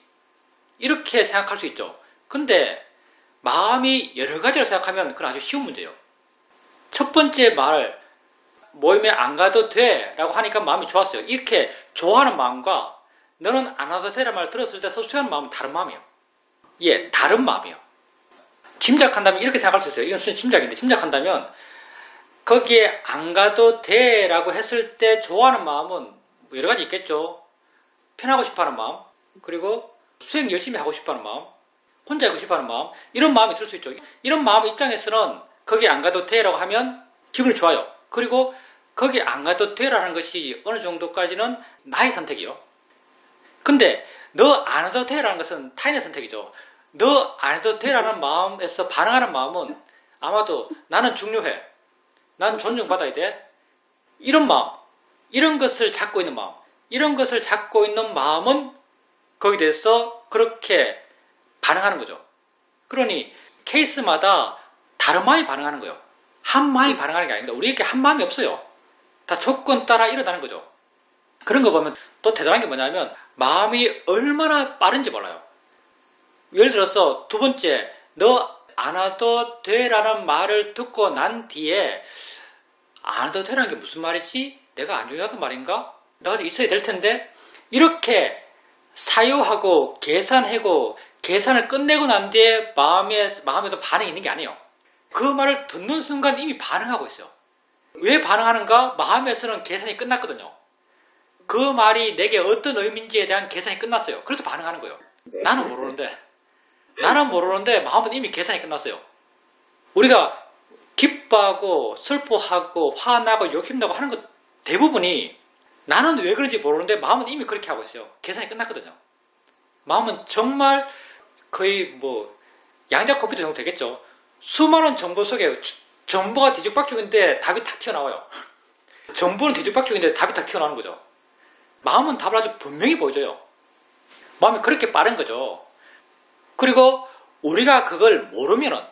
이렇게 생각할 수 있죠. 근데 마음이 여러 가지로 생각하면 그건 아주 쉬운 문제예요. 첫 번째 말 모임에 안 가도 돼 라고 하니까 마음이 좋았어요. 이렇게 좋아하는 마음과 너는 안 와도 돼 라는 말 들었을 때 섭섭해하는 마음은 다른 마음이에요. 예, 다른 마음이에요. 짐작한다면 이렇게 생각할 수 있어요. 이건 순 짐작인데 짐작한다면 거기에 안 가도 돼 라고 했을 때 좋아하는 마음은 여러 가지 있겠죠. 편하고 싶어하는 마음, 그리고 수행 열심히 하고 싶어하는 마음, 혼자 있고 싶어하는 마음, 이런 마음이 있을 수 있죠. 이런 마음 입장에서는 거기 안 가도 돼라고 하면 기분이 좋아요. 그리고 거기 안 가도 돼라는 것이 어느 정도까지는 나의 선택이요. 근데 너 안 해도 돼라는 것은 타인의 선택이죠. 너 안 해도 돼라는 마음에서 반응하는 마음은 아마도 나는 중요해. 난 존중받아야 돼. 이런 마음, 이런 것을 갖고 있는 마음, 이런 것을 갖고 있는 마음은 거기에 대해서 그렇게 반응하는 거죠. 그러니 케이스마다 다른 마음이 반응하는 거예요. 한 마음이 반응하는 게 아닙니다. 우리에게 한 마음이 없어요. 다 조건 따라 일어나는 거죠. 그런 거 보면 또 대단한 게 뭐냐면 마음이 얼마나 빠른지 몰라요. 예를 들어서 두 번째 너 안 와도 돼라는 말을 듣고 난 뒤에 안 와도 돼라는 게 무슨 말이지? 내가 안 중요하단 말인가? 내가 있어야 될 텐데 이렇게 사유하고 계산하고 계산을 끝내고 난 뒤에 마음에도 반응이 있는 게 아니에요. 그 말을 듣는 순간 이미 반응하고 있어요. 왜 반응하는가? 마음에서는 계산이 끝났거든요. 그 말이 내게 어떤 의미인지에 대한 계산이 끝났어요. 그래서 반응하는 거예요. 나는 모르는데 마음은 이미 계산이 끝났어요. 우리가 기뻐하고 슬퍼하고 화나고 욕심나고 하는 것 대부분이 나는 왜 그런지 모르는데 마음은 이미 그렇게 하고 있어요. 계산이 끝났거든요. 마음은 정말 거의 뭐 양자 컴퓨터 정도 되겠죠. 수많은 정보 속에 정보가 뒤죽박죽인데 답이 탁 튀어나와요. 정보는 뒤죽박죽인데 답이 탁 튀어나오는 거죠. 마음은 답을 아주 분명히 보여줘요. 마음이 그렇게 빠른 거죠. 그리고 우리가 그걸 모르면은,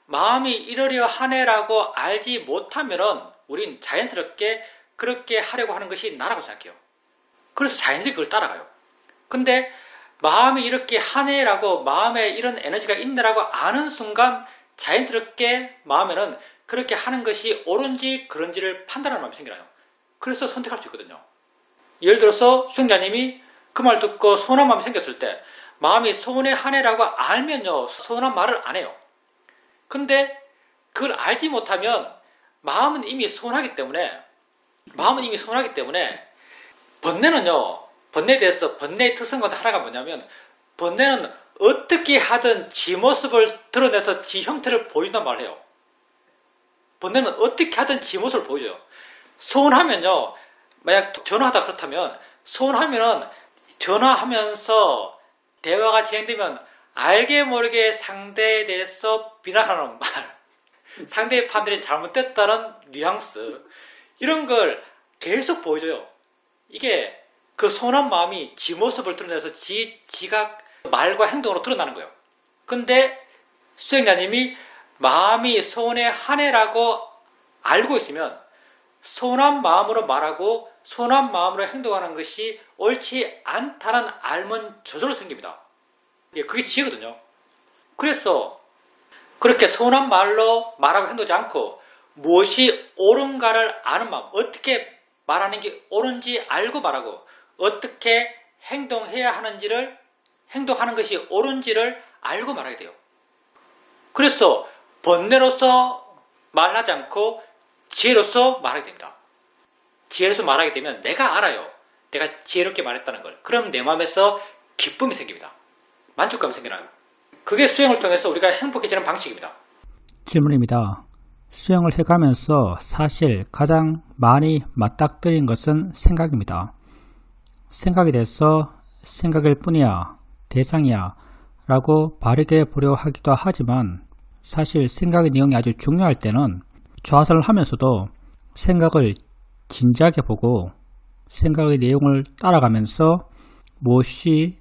마음이 이러려 하네라고 알지 못하면은 우린 자연스럽게 그렇게 하려고 하는 것이 나라고 생각해요. 그래서 자연스럽게 그걸 따라가요. 근데 마음이 이렇게 하네라고, 마음에 이런 에너지가 있네라고 아는 순간 자연스럽게 마음에는 그렇게 하는 것이 옳은지 그런지를 판단하는 마음이 생겨나요. 그래서 선택할 수 있거든요. 예를 들어서 수행자님이 그 말 듣고 서운한 마음이 생겼을 때, 마음이 서운해 하네라고 알면요, 서운한 말을 안 해요. 근데 그걸 알지 못하면 마음은 이미 서운하기 때문에, 번뇌는요, 번뇌에 대해서, 번뇌의 특성 가운데 하나가 뭐냐면, 번뇌는 어떻게 하든 지 모습을 드러내서 지 형태를 보여준단 말을 해요. 번뇌는 어떻게 하든 지 모습을 보여줘요. 서운하면요, 만약 전화하다 그렇다면, 서운하면은 전화하면서 대화가 진행되면 알게 모르게 상대에 대해서 비난하는 말, 상대의 판단이 잘못됐다는 뉘앙스, 이런 걸 계속 보여줘요. 이게 그 서운한 마음이 지 모습을 드러내서 지가 말과 행동으로 드러나는 거예요. 근데 수행자님이 마음이 서운해 하네라고 알고 있으면 서운한 마음으로 말하고 서운한 마음으로 행동하는 것이 옳지 않다는 알면 저절로 생깁니다. 그게 지혜거든요. 그래서 그렇게 서운한 말로 말하고 행동하지 않고 무엇이 옳은가를 아는 마음, 어떻게 말하는 게 옳은지 알고 말하고 어떻게 행동해야 하는지를, 행동하는 것이 옳은지를 알고 말하게 돼요. 그래서 번뇌로서 말하지 않고 지혜로서 말하게 됩니다. 지혜로서 말하게 되면 내가 알아요. 내가 지혜롭게 말했다는 걸. 그럼 내 마음에서 기쁨이 생깁니다. 만족감이 생겨나요. 그게 수행을 통해서 우리가 행복해지는 방식입니다. 질문입니다. 수행을 해가면서 사실 가장 많이 맞닥뜨린 것은 생각입니다. 생각에 대해서 생각일 뿐이야, 대상이야 라고 바르게 보려 하기도 하지만, 사실 생각의 내용이 아주 중요할 때는 좌선을 하면서도 생각을 진지하게 보고 생각의 내용을 따라가면서 무엇이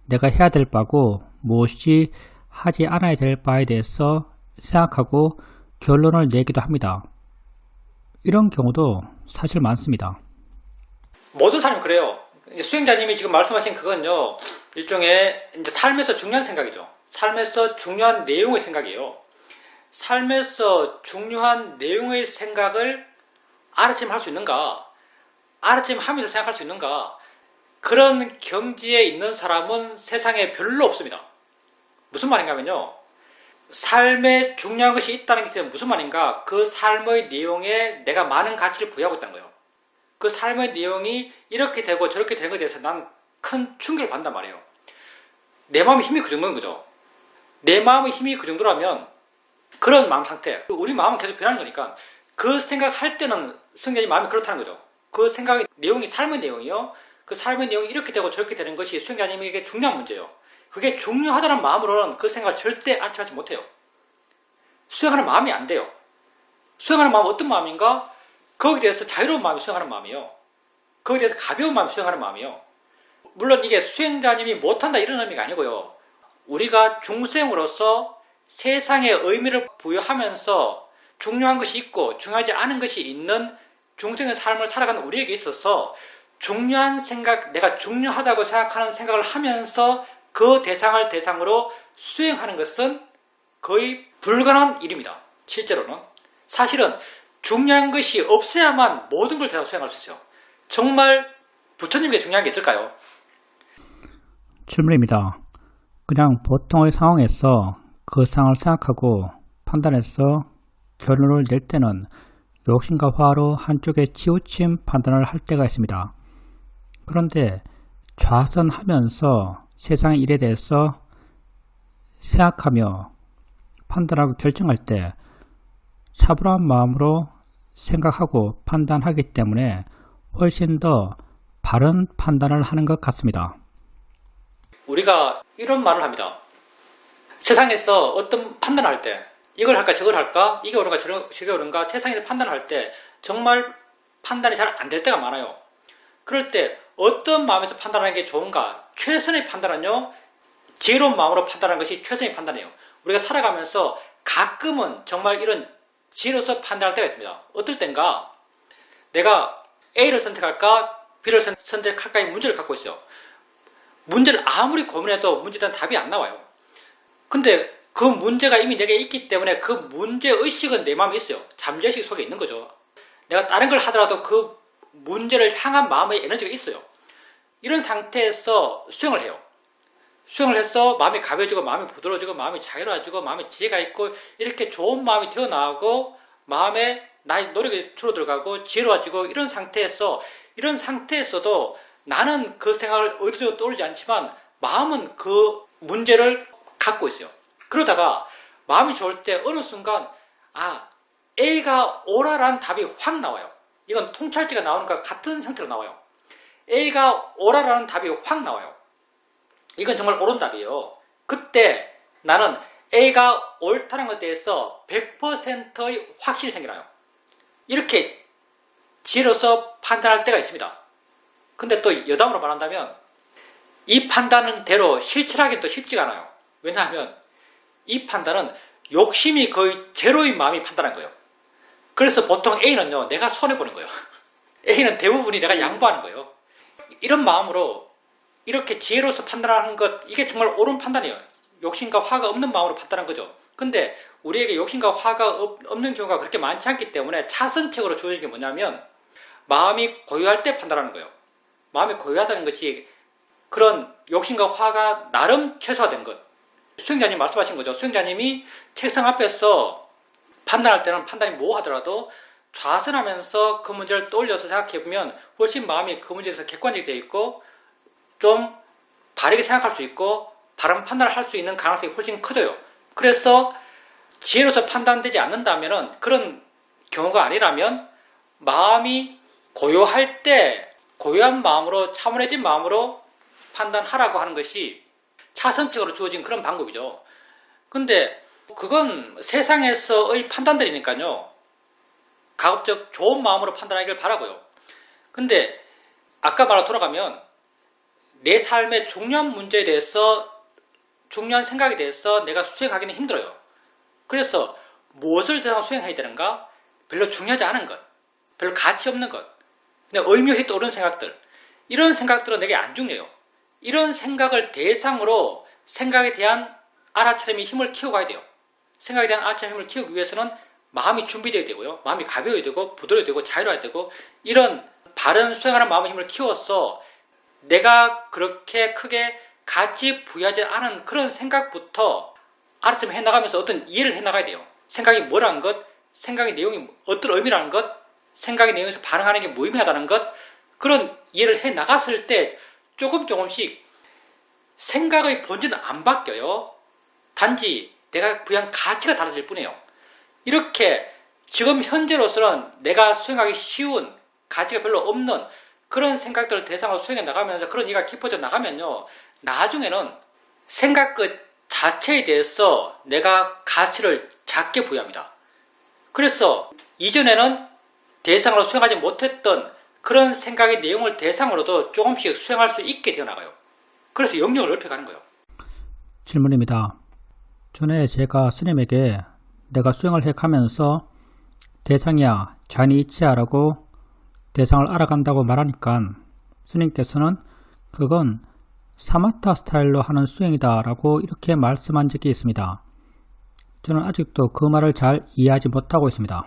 내가 해야 될 바고 무엇이 하지 않아야 될 바에 대해서 생각하고 결론을 내기도 합니다. 이런 경우도 사실 많습니다. 모든 사람이 그래요. 수행자님이 지금 말씀하신 그건요, 일종의 이제 삶에서 중요한 생각이죠. 삶에서 중요한 내용의 생각이에요. 삶에서 중요한 내용의 생각을 알아채면 할 수 있는가? 알아채면 하면서 생각할 수 있는가? 그런 경지에 있는 사람은 세상에 별로 없습니다. 무슨 말인가 하면요, 삶에 중요한 것이 있다는 게 무슨 말인가? 그 삶의 내용에 내가 많은 가치를 부여하고 있다는 거예요. 그 삶의 내용이 이렇게 되고 저렇게 되는 것에 대해서 난 큰 충격을 받는단 말이에요. 내 마음의 힘이 그 정도인 거죠. 내 마음의 힘이 그 정도라면 그런 마음 상태, 우리 마음은 계속 변하는 거니까 그 생각할 때는 수행자님 마음이 그렇다는 거죠. 그 생각의 내용이 삶의 내용이요, 그 삶의 내용이 이렇게 되고 저렇게 되는 것이 수행자님에게 중요한 문제예요. 그게 중요하다는 마음으로는 그 생각을 절대 알지하지 못해요. 수행하는 마음이 안 돼요. 수행하는 마음은 어떤 마음인가? 거기에 대해서 자유로운 마음이 수행하는 마음이에요. 거기에 대해서 가벼운 마음이 수행하는 마음이에요. 물론 이게 수행자님이 못한다 이런 의미가 아니고요. 우리가 중수행으로서 세상에 의미를 부여하면서 중요한 것이 있고 중요하지 않은 것이 있는 중생의 삶을 살아가는 우리에게 있어서 중요한 생각, 내가 중요하다고 생각하는 생각을 하면서 그 대상을 대상으로 수행하는 것은 거의 불가능한 일입니다. 실제로는. 사실은 중요한 것이 없어야만 모든 걸 다 수행할 수 있어요. 정말 부처님께 중요한 게 있을까요? 질문입니다. 그냥 보통의 상황에서 그 상황을 생각하고 판단해서 결론을 낼 때는 욕심과 화로 한쪽에 치우친 판단을 할 때가 있습니다. 그런데 좌선하면서 세상의 일에 대해서 생각하며 판단하고 결정할 때 차분한 마음으로 생각하고 판단하기 때문에 훨씬 더 바른 판단을 하는 것 같습니다. 우리가 이런 말을 합니다. 세상에서 어떤 판단할 때 이걸 할까 저걸 할까 이게 옳은가 저게 옳은가 세상에서 판단할 때 정말 판단이 잘 안 될 때가 많아요. 그럴 때 어떤 마음에서 판단하는 게 좋은가? 최선의 판단은요, 지혜로운 마음으로 판단하는 것이 최선의 판단이에요. 우리가 살아가면서 가끔은 정말 이런 지혜로서 판단할 때가 있습니다. 어떨 땐가 내가 A를 선택할까 B를 선택할까의 문제를 갖고 있어요. 문제를 아무리 고민해도 문제에 대한 답이 안 나와요. 근데 그 문제가 이미 내게 있기 때문에 그 문제의식은 내 마음에 있어요. 잠재의식 속에 있는 거죠. 내가 다른 걸 하더라도 그 문제를 향한 마음의 에너지가 있어요. 이런 상태에서 수행을 해요. 수행을 해서 마음이 가벼워지고 마음이 부드러워지고 마음이 자유로워지고 마음에 지혜가 있고 이렇게 좋은 마음이 튀어나오고 마음에 나의 노력이 줄어들어가고 지혜로워지고 이런 상태에서도 나는 그 생각을 어디서 떠오르지 않지만 마음은 그 문제를 갖고 있어요. 그러다가 마음이 좋을 때 어느 순간 A가 오라라는 답이 확 나와요. 이건 통찰지가 나오는 것과 같은 형태로 나와요. A가 오라라는 답이 확 나와요. 이건 정말 옳은 답이에요. 그때 나는 A가 옳다는 것에 대해서 100%의 확실히 생겨나요. 이렇게 지혜로서 판단할 때가 있습니다. 근데 또 여담으로 말한다면 이 판단대로 실천하기는 또 쉽지가 않아요. 왜냐하면 이 판단은 욕심이 거의 제로인 마음이 판단한 거예요. 그래서 보통 A는요, 내가 손해보는 거예요. A는 대부분이 내가 양보하는 거예요. 이런 마음으로 이렇게 지혜로서 판단하는 것, 이게 정말 옳은 판단이에요. 욕심과 화가 없는 마음으로 판단한 거죠. 근데 우리에게 욕심과 화가 없는 경우가 그렇게 많지 않기 때문에 차선책으로 주어진 게 뭐냐면 마음이 고요할 때 판단하는 거예요. 마음이 고요하다는 것이 그런 욕심과 화가 나름 최소화된 것. 수행자님 말씀하신 거죠. 수행자님이 책상 앞에서 판단할 때는 판단이 모호하더라도 좌선하면서 그 문제를 떠올려서 생각해보면 훨씬 마음이 그 문제에 대해서 객관적이 되어 있고 좀 바르게 생각할 수 있고 바른 판단을 할 수 있는 가능성이 훨씬 커져요. 그래서 지혜로서 판단되지 않는다면 그런 경우가 아니라면 마음이 고요할 때 고요한 마음으로 차분해진 마음으로 판단하라고 하는 것이 차선책으로 주어진 그런 방법이죠. 근데 그건 세상에서의 판단들이니까요. 가급적 좋은 마음으로 판단하기를 바라고요. 근데 아까 말로 돌아가면 내 삶의 중요한 문제에 대해서 중요한 생각에 대해서 내가 수행하기는 힘들어요. 그래서 무엇을 대상 수행해야 되는가? 별로 중요하지 않은 것, 별로 가치 없는 것, 그냥 의미 없이 떠오르는 생각들, 이런 생각들은 내게 안 중요해요. 이런 생각을 대상으로 생각에 대한 알아차림의 힘을 키워가야 돼요. 생각에 대한 알아차림의 힘을 키우기 위해서는 마음이 준비되어야 되고요. 마음이 가벼워야 되고 부드러워야 되고 자유로워야 되고 이런 바른 수행하는 마음의 힘을 키워서 내가 그렇게 크게 가치 부여하지 않은 그런 생각부터 알아차림 해나가면서 어떤 이해를 해나가야 돼요. 생각이 뭐라는 것, 생각의 내용이 어떤 의미라는 것, 생각의 내용에서 반응하는 게 무의미하다는 것, 그런 이해를 해나갔을 때 조금씩 생각의 본질은 안 바뀌어요. 단지 내가 부여한 가치가 달라질 뿐이에요. 이렇게 지금 현재로서는 내가 수행하기 쉬운 가치가 별로 없는 그런 생각들을 대상으로 수행해 나가면서 그런 이해가 깊어져 나가면요. 나중에는 생각 그 자체에 대해서 내가 가치를 작게 부여합니다. 그래서 이전에는 대상으로 수행하지 못했던 그런 생각의 내용을 대상으로도 조금씩 수행할 수 있게 되어 나가요. 그래서 영역을 넓혀가는 거예요. 질문입니다. 전에 제가 스님에게 내가 수행을 해가면서 대상이야, 자니이치야라고 대상을 알아간다고 말하니까 스님께서는 그건 사마타 스타일로 하는 수행이다 라고 이렇게 말씀한 적이 있습니다. 저는 아직도 그 말을 잘 이해하지 못하고 있습니다.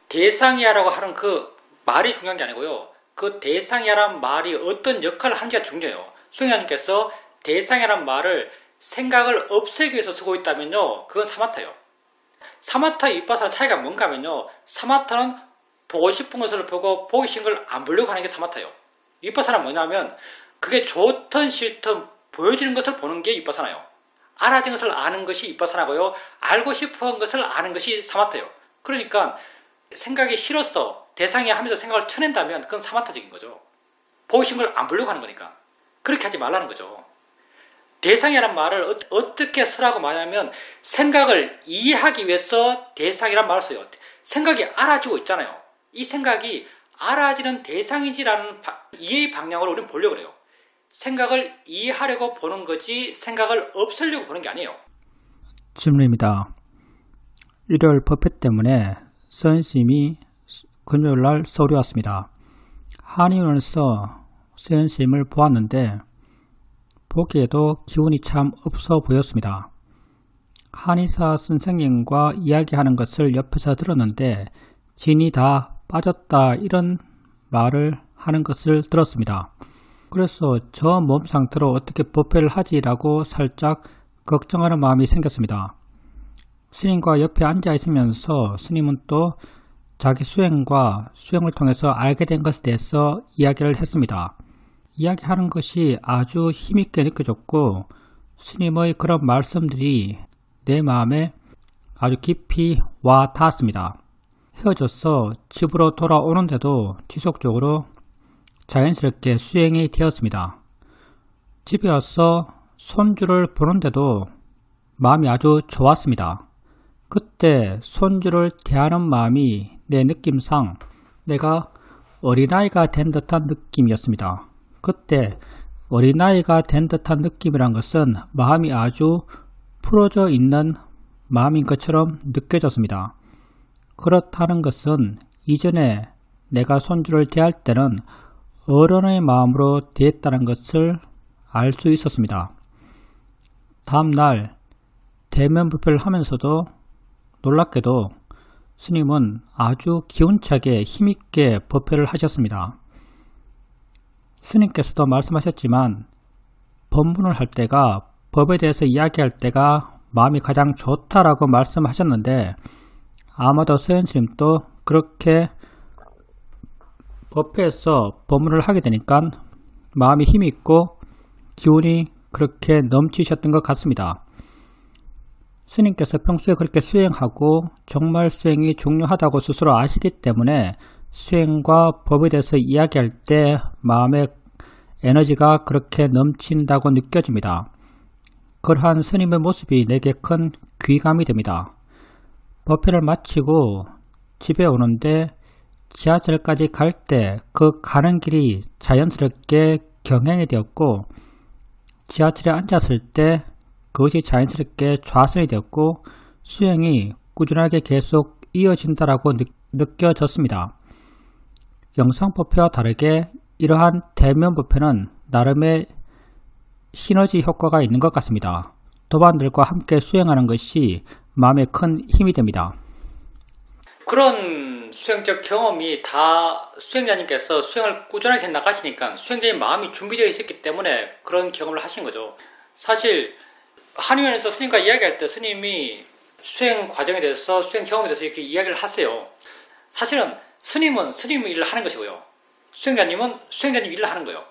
대상이야라고 하는 그 말이 중요한 게 아니고요. 그 대상이야라는 말이 어떤 역할을 하는지가 중요해요. 수행자님께서 대상이라는 말을 생각을 없애기 위해서 쓰고 있다면요. 그건 사마타예요. 사마타 위파사나 차이가 뭔가 하면요. 사마타는 보고 싶은 것을 보고 보기 싫은 걸 안 보려고 하는 게 사마타예요. 위파사는 뭐냐면 그게 좋든 싫든 보여지는 것을 보는 게 위파사나요. 알아진 것을 아는 것이 위파사나고요. 알고 싶은 것을 아는 것이 사마타예요. 그러니까 생각이 싫었어 대상이 하면서 생각을 쳐낸다면 그건 사마타적인 거죠. 보기 싫은 걸 안 보려고 하는 거니까. 그렇게 하지 말라는 거죠. 대상이란 말을 어떻게 쓰라고 말하냐면 생각을 이해하기 위해서 대상이란 말을 써요. 생각이 알아지고 있잖아요. 이 생각이 알아지는 대상이지라는 이해의 방향으로 우리는 보려고 그래요. 생각을 이해하려고 보는 거지 생각을 없애려고 보는 게 아니에요. 질문입니다. 일요일 버펫 때문에 선생님이 금요일날 서울에 왔습니다. 한의원에서 선생님을 보았는데 보기에도 기운이 참 없어 보였습니다. 한의사 선생님과 이야기하는 것을 옆에서 들었는데 진이 다 빠졌다 이런 말을 하는 것을 들었습니다. 그래서 저 몸 상태로 어떻게 법회를 하지라고 살짝 걱정하는 마음이 생겼습니다. 스님과 옆에 앉아 있으면서 스님은 또 자기 수행과 수행을 통해서 알게 된 것에 대해서 이야기를 했습니다. 이야기하는 것이 아주 힘있게 느껴졌고 스님의 그런 말씀들이 내 마음에 아주 깊이 와 닿았습니다. 헤어져서 집으로 돌아오는데도 지속적으로 자연스럽게 수행이 되었습니다. 집에 와서 손주를 보는데도 마음이 아주 좋았습니다. 그때 손주를 대하는 마음이 내 느낌상 내가 어린아이가 된 듯한 느낌이었습니다. 그때 어린아이가 된 듯한 느낌이란 것은 마음이 아주 풀어져 있는 마음인 것처럼 느껴졌습니다. 그렇다는 것은 이전에 내가 손주를 대할 때는 어른의 마음으로 대했다는 것을 알 수 있었습니다. 다음날 대면 불패를 하면서도 놀랍게도 스님은 아주 기운차게 힘있게 법회를 하셨습니다. 스님께서도 말씀하셨지만 법문을 할 때가 법에 대해서 이야기할 때가 마음이 가장 좋다라고 말씀하셨는데 아마도 서현스님도 그렇게 법회에서 법문을 하게 되니까 마음이 힘이 있고 기운이 그렇게 넘치셨던 것 같습니다. 스님께서 평소에 그렇게 수행하고 정말 수행이 중요하다고 스스로 아시기 때문에 수행과 법에 대해서 이야기할 때 마음의 에너지가 그렇게 넘친다고 느껴집니다. 그러한 스님의 모습이 내게 큰 귀감이 됩니다. 법회를 마치고 집에 오는데 지하철까지 갈 때 그 가는 길이 자연스럽게 경행이 되었고 지하철에 앉았을 때 그것이 자연스럽게 좌선이 되었고 수행이 꾸준하게 계속 이어진다라고 느껴졌습니다. 영상 법회와 다르게 이러한 대면 법회는 나름의 시너지 효과가 있는 것 같습니다. 도반들과 함께 수행하는 것이 마음에 큰 힘이 됩니다. 그런 수행적 경험이 다 수행자님께서 수행을 꾸준하게 나가시니까 수행자의 마음이 준비되어 있었기 때문에 그런 경험을 하신 거죠. 사실 한의원에서 스님과 이야기할 때 스님이 수행 과정에 대해서 수행 경험에 대해서 이렇게 이야기를 하세요. 사실은 스님은 스님 일을 하는 것이고요. 수행자님은 수행자님 일을 하는 거예요.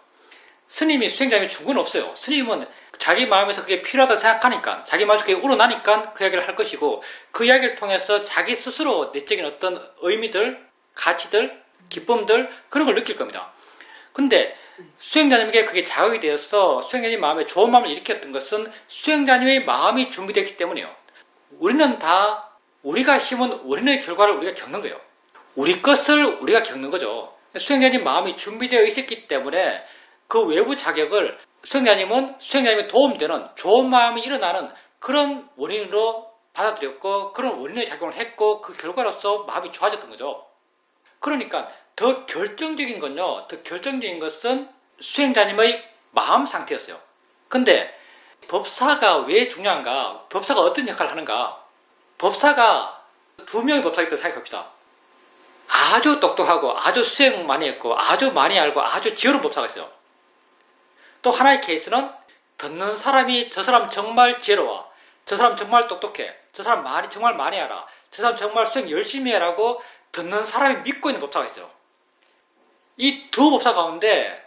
스님이 수행자님의 중구는 없어요. 스님은 자기 마음에서 그게 필요하다고 생각하니까 자기 마음에서 그게 우러나니까 그 이야기를 할 것이고 그 이야기를 통해서 자기 스스로 내적인 어떤 의미들, 가치들, 기쁨들 그런 걸 느낄 겁니다. 근데 수행자님에게 그게 자극이 되어서 수행자님 마음에 좋은 마음을 일으켰던 것은 수행자님의 마음이 준비되었기 때문이에요. 우리는 다 우리가 심은 우리의 결과를 우리가 겪는 거예요. 우리 것을 우리가 겪는 거죠. 수행자님 마음이 준비되어 있었기 때문에 그 외부 자격을 수행자님은 수행자님의 도움되는 좋은 마음이 일어나는 그런 원인으로 받아들였고 그런 원인의 작용을 했고 그 결과로서 마음이 좋아졌던 거죠. 그러니까 더 결정적인 것은 수행자님의 마음 상태였어요. 근데 법사가 왜 중요한가? 법사가 어떤 역할을 하는가? 법사가 두 명의 법사가 있다고 생각합시다. 아주 똑똑하고 아주 수행 많이 했고 아주 많이 알고 아주 지혜로운 법사가 있어요. 또 하나의 케이스는 듣는 사람이 저 사람 정말 지혜로워, 저 사람 정말 똑똑해, 저 사람 정말 많이 알아, 저 사람 정말 수행 열심히 해라고 듣는 사람이 믿고 있는 법사가 있어요. 이 두 법사 가운데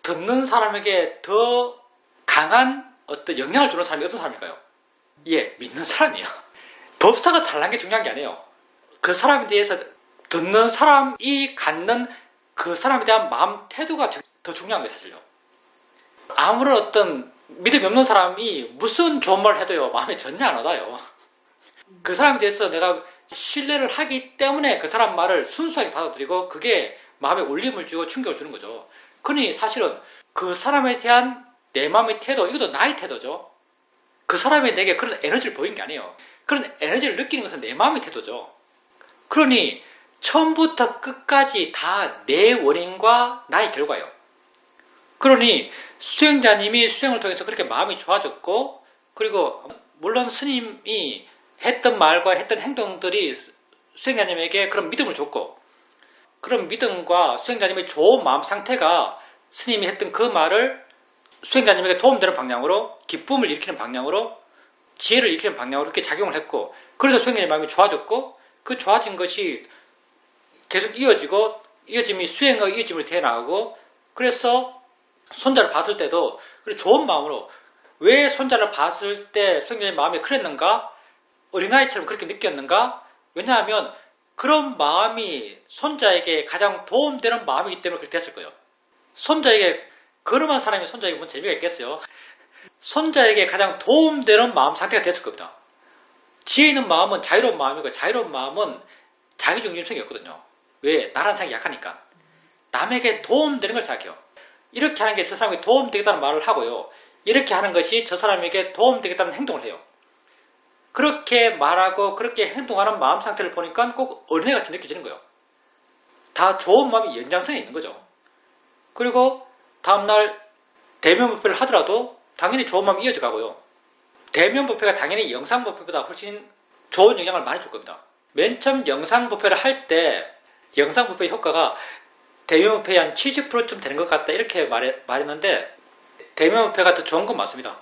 듣는 사람에게 더 강한 어떤 영향을 주는 사람이 어떤 사람일까요? 예, 믿는 사람이에요. 법사가 잘난 게 중요한 게 아니에요. 그 사람에 대해서 듣는 사람이 갖는 그 사람에 대한 마음 태도가 더 중요한 거예요, 사실요. 아무런 어떤 믿음이 없는 사람이 무슨 좋은 말을 해도요, 마음에 전혀 안 와닿아요. 그 사람에 대해서 내가 신뢰를 하기 때문에 그 사람 말을 순수하게 받아들이고 그게 마음에 울림을 주고 충격을 주는 거죠. 그러니 사실은 그 사람에 대한 내 마음의 태도, 이것도 나의 태도죠. 그 사람이 내게 그런 에너지를 보이는 게 아니에요. 그런 에너지를 느끼는 것은 내 마음의 태도죠. 그러니 처음부터 끝까지 다 내 원인과 나의 결과예요. 그러니 수행자님이 수행을 통해서 그렇게 마음이 좋아졌고, 그리고 물론 스님이 했던 말과 했던 행동들이 수행자님에게 그런 믿음을 줬고, 그런 믿음과 수행자님의 좋은 마음 상태가 스님이 했던 그 말을 수행자님에게 도움되는 방향으로, 기쁨을 일으키는 방향으로, 지혜를 일으키는 방향으로 이렇게 작용을 했고, 그래서 수행자님의 마음이 좋아졌고, 그 좋아진 것이 계속 이어짐이 수행의 이어짐을 되어나가고, 그래서 손자를 봤을 때도 좋은 마음으로, 왜 손자를 봤을 때 수행자님의 마음이 그랬는가? 어린아이처럼 그렇게 느꼈는가? 왜냐하면 그런 마음이 손자에게 가장 도움되는 마음이기 때문에 그렇게 됐을 거예요. 손자에게 걸음한 사람이 손자에게 뭔 재미가 있겠어요? 손자에게 가장 도움되는 마음 상태가 됐을 겁니다. 지혜 있는 마음은 자유로운 마음이고, 자유로운 마음은 자기중심성이 없거든요. 왜? 나라는 생각이 약하니까. 남에게 도움되는 걸 생각해요. 이렇게 하는 게 저 사람에게 도움되겠다는 말을 하고요. 이렇게 하는 것이 저 사람에게 도움되겠다는 행동을 해요. 그렇게 말하고 그렇게 행동하는 마음 상태를 보니까 꼭 어린애같이 느껴지는 거예요. 다 좋은 마음이 연장선에 있는 거죠. 그리고 다음날 대면법회를 하더라도 당연히 좋은 마음이 이어져 가고요. 대면법회가 당연히 영상법회보다 훨씬 좋은 영향을 많이 줄 겁니다. 맨 처음 영상법회를 할 때 영상법회 효과가 대면법회의 한 70%쯤 되는 것 같다 이렇게 말했는데, 대면법회가 더 좋은 건 맞습니다.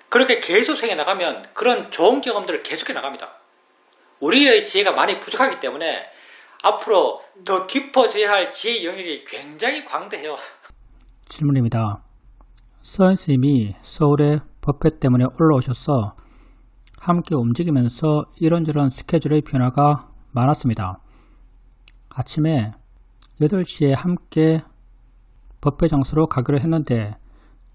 그렇게 계속 수행해 나가면 그런 좋은 경험들을 계속해 나갑니다. 우리의 지혜가 많이 부족하기 때문에 앞으로 더 깊어져야 할 지혜 영역이 굉장히 광대해요. 질문입니다. 서현스님이 서울에 법회 때문에 올라오셔서 함께 움직이면서 이런저런 스케줄의 변화가 많았습니다. 아침에 8시에 함께 법회 장소로 가기로 했는데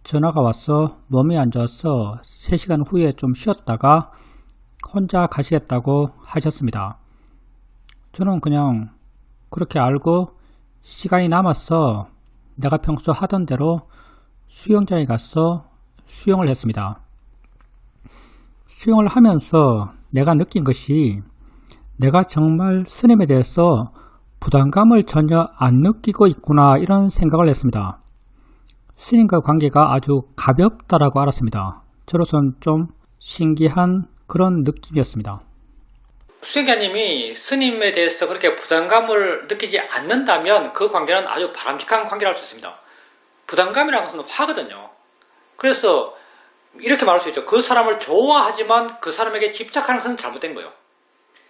전화가 와서 몸이 안 좋아서 3시간 후에 좀 쉬었다가 혼자 가시겠다고 하셨습니다. 저는 그냥 그렇게 알고 시간이 남아서 내가 평소 하던 대로 수영장에 가서 수영을 했습니다. 수영을 하면서 내가 느낀 것이, 내가 정말 스님에 대해서 부담감을 전혀 안 느끼고 있구나, 이런 생각을 했습니다. 스님과 관계가 아주 가볍다라고 알았습니다. 저로서는 좀 신기한 그런 느낌이었습니다. 수행자님이 스님에 대해서 그렇게 부담감을 느끼지 않는다면 그 관계는 아주 바람직한 관계를 할 수 있습니다. 부담감이라는 것은 화거든요. 그래서 이렇게 말할 수 있죠. 그 사람을 좋아하지만 그 사람에게 집착하는 것은 잘못된 거예요.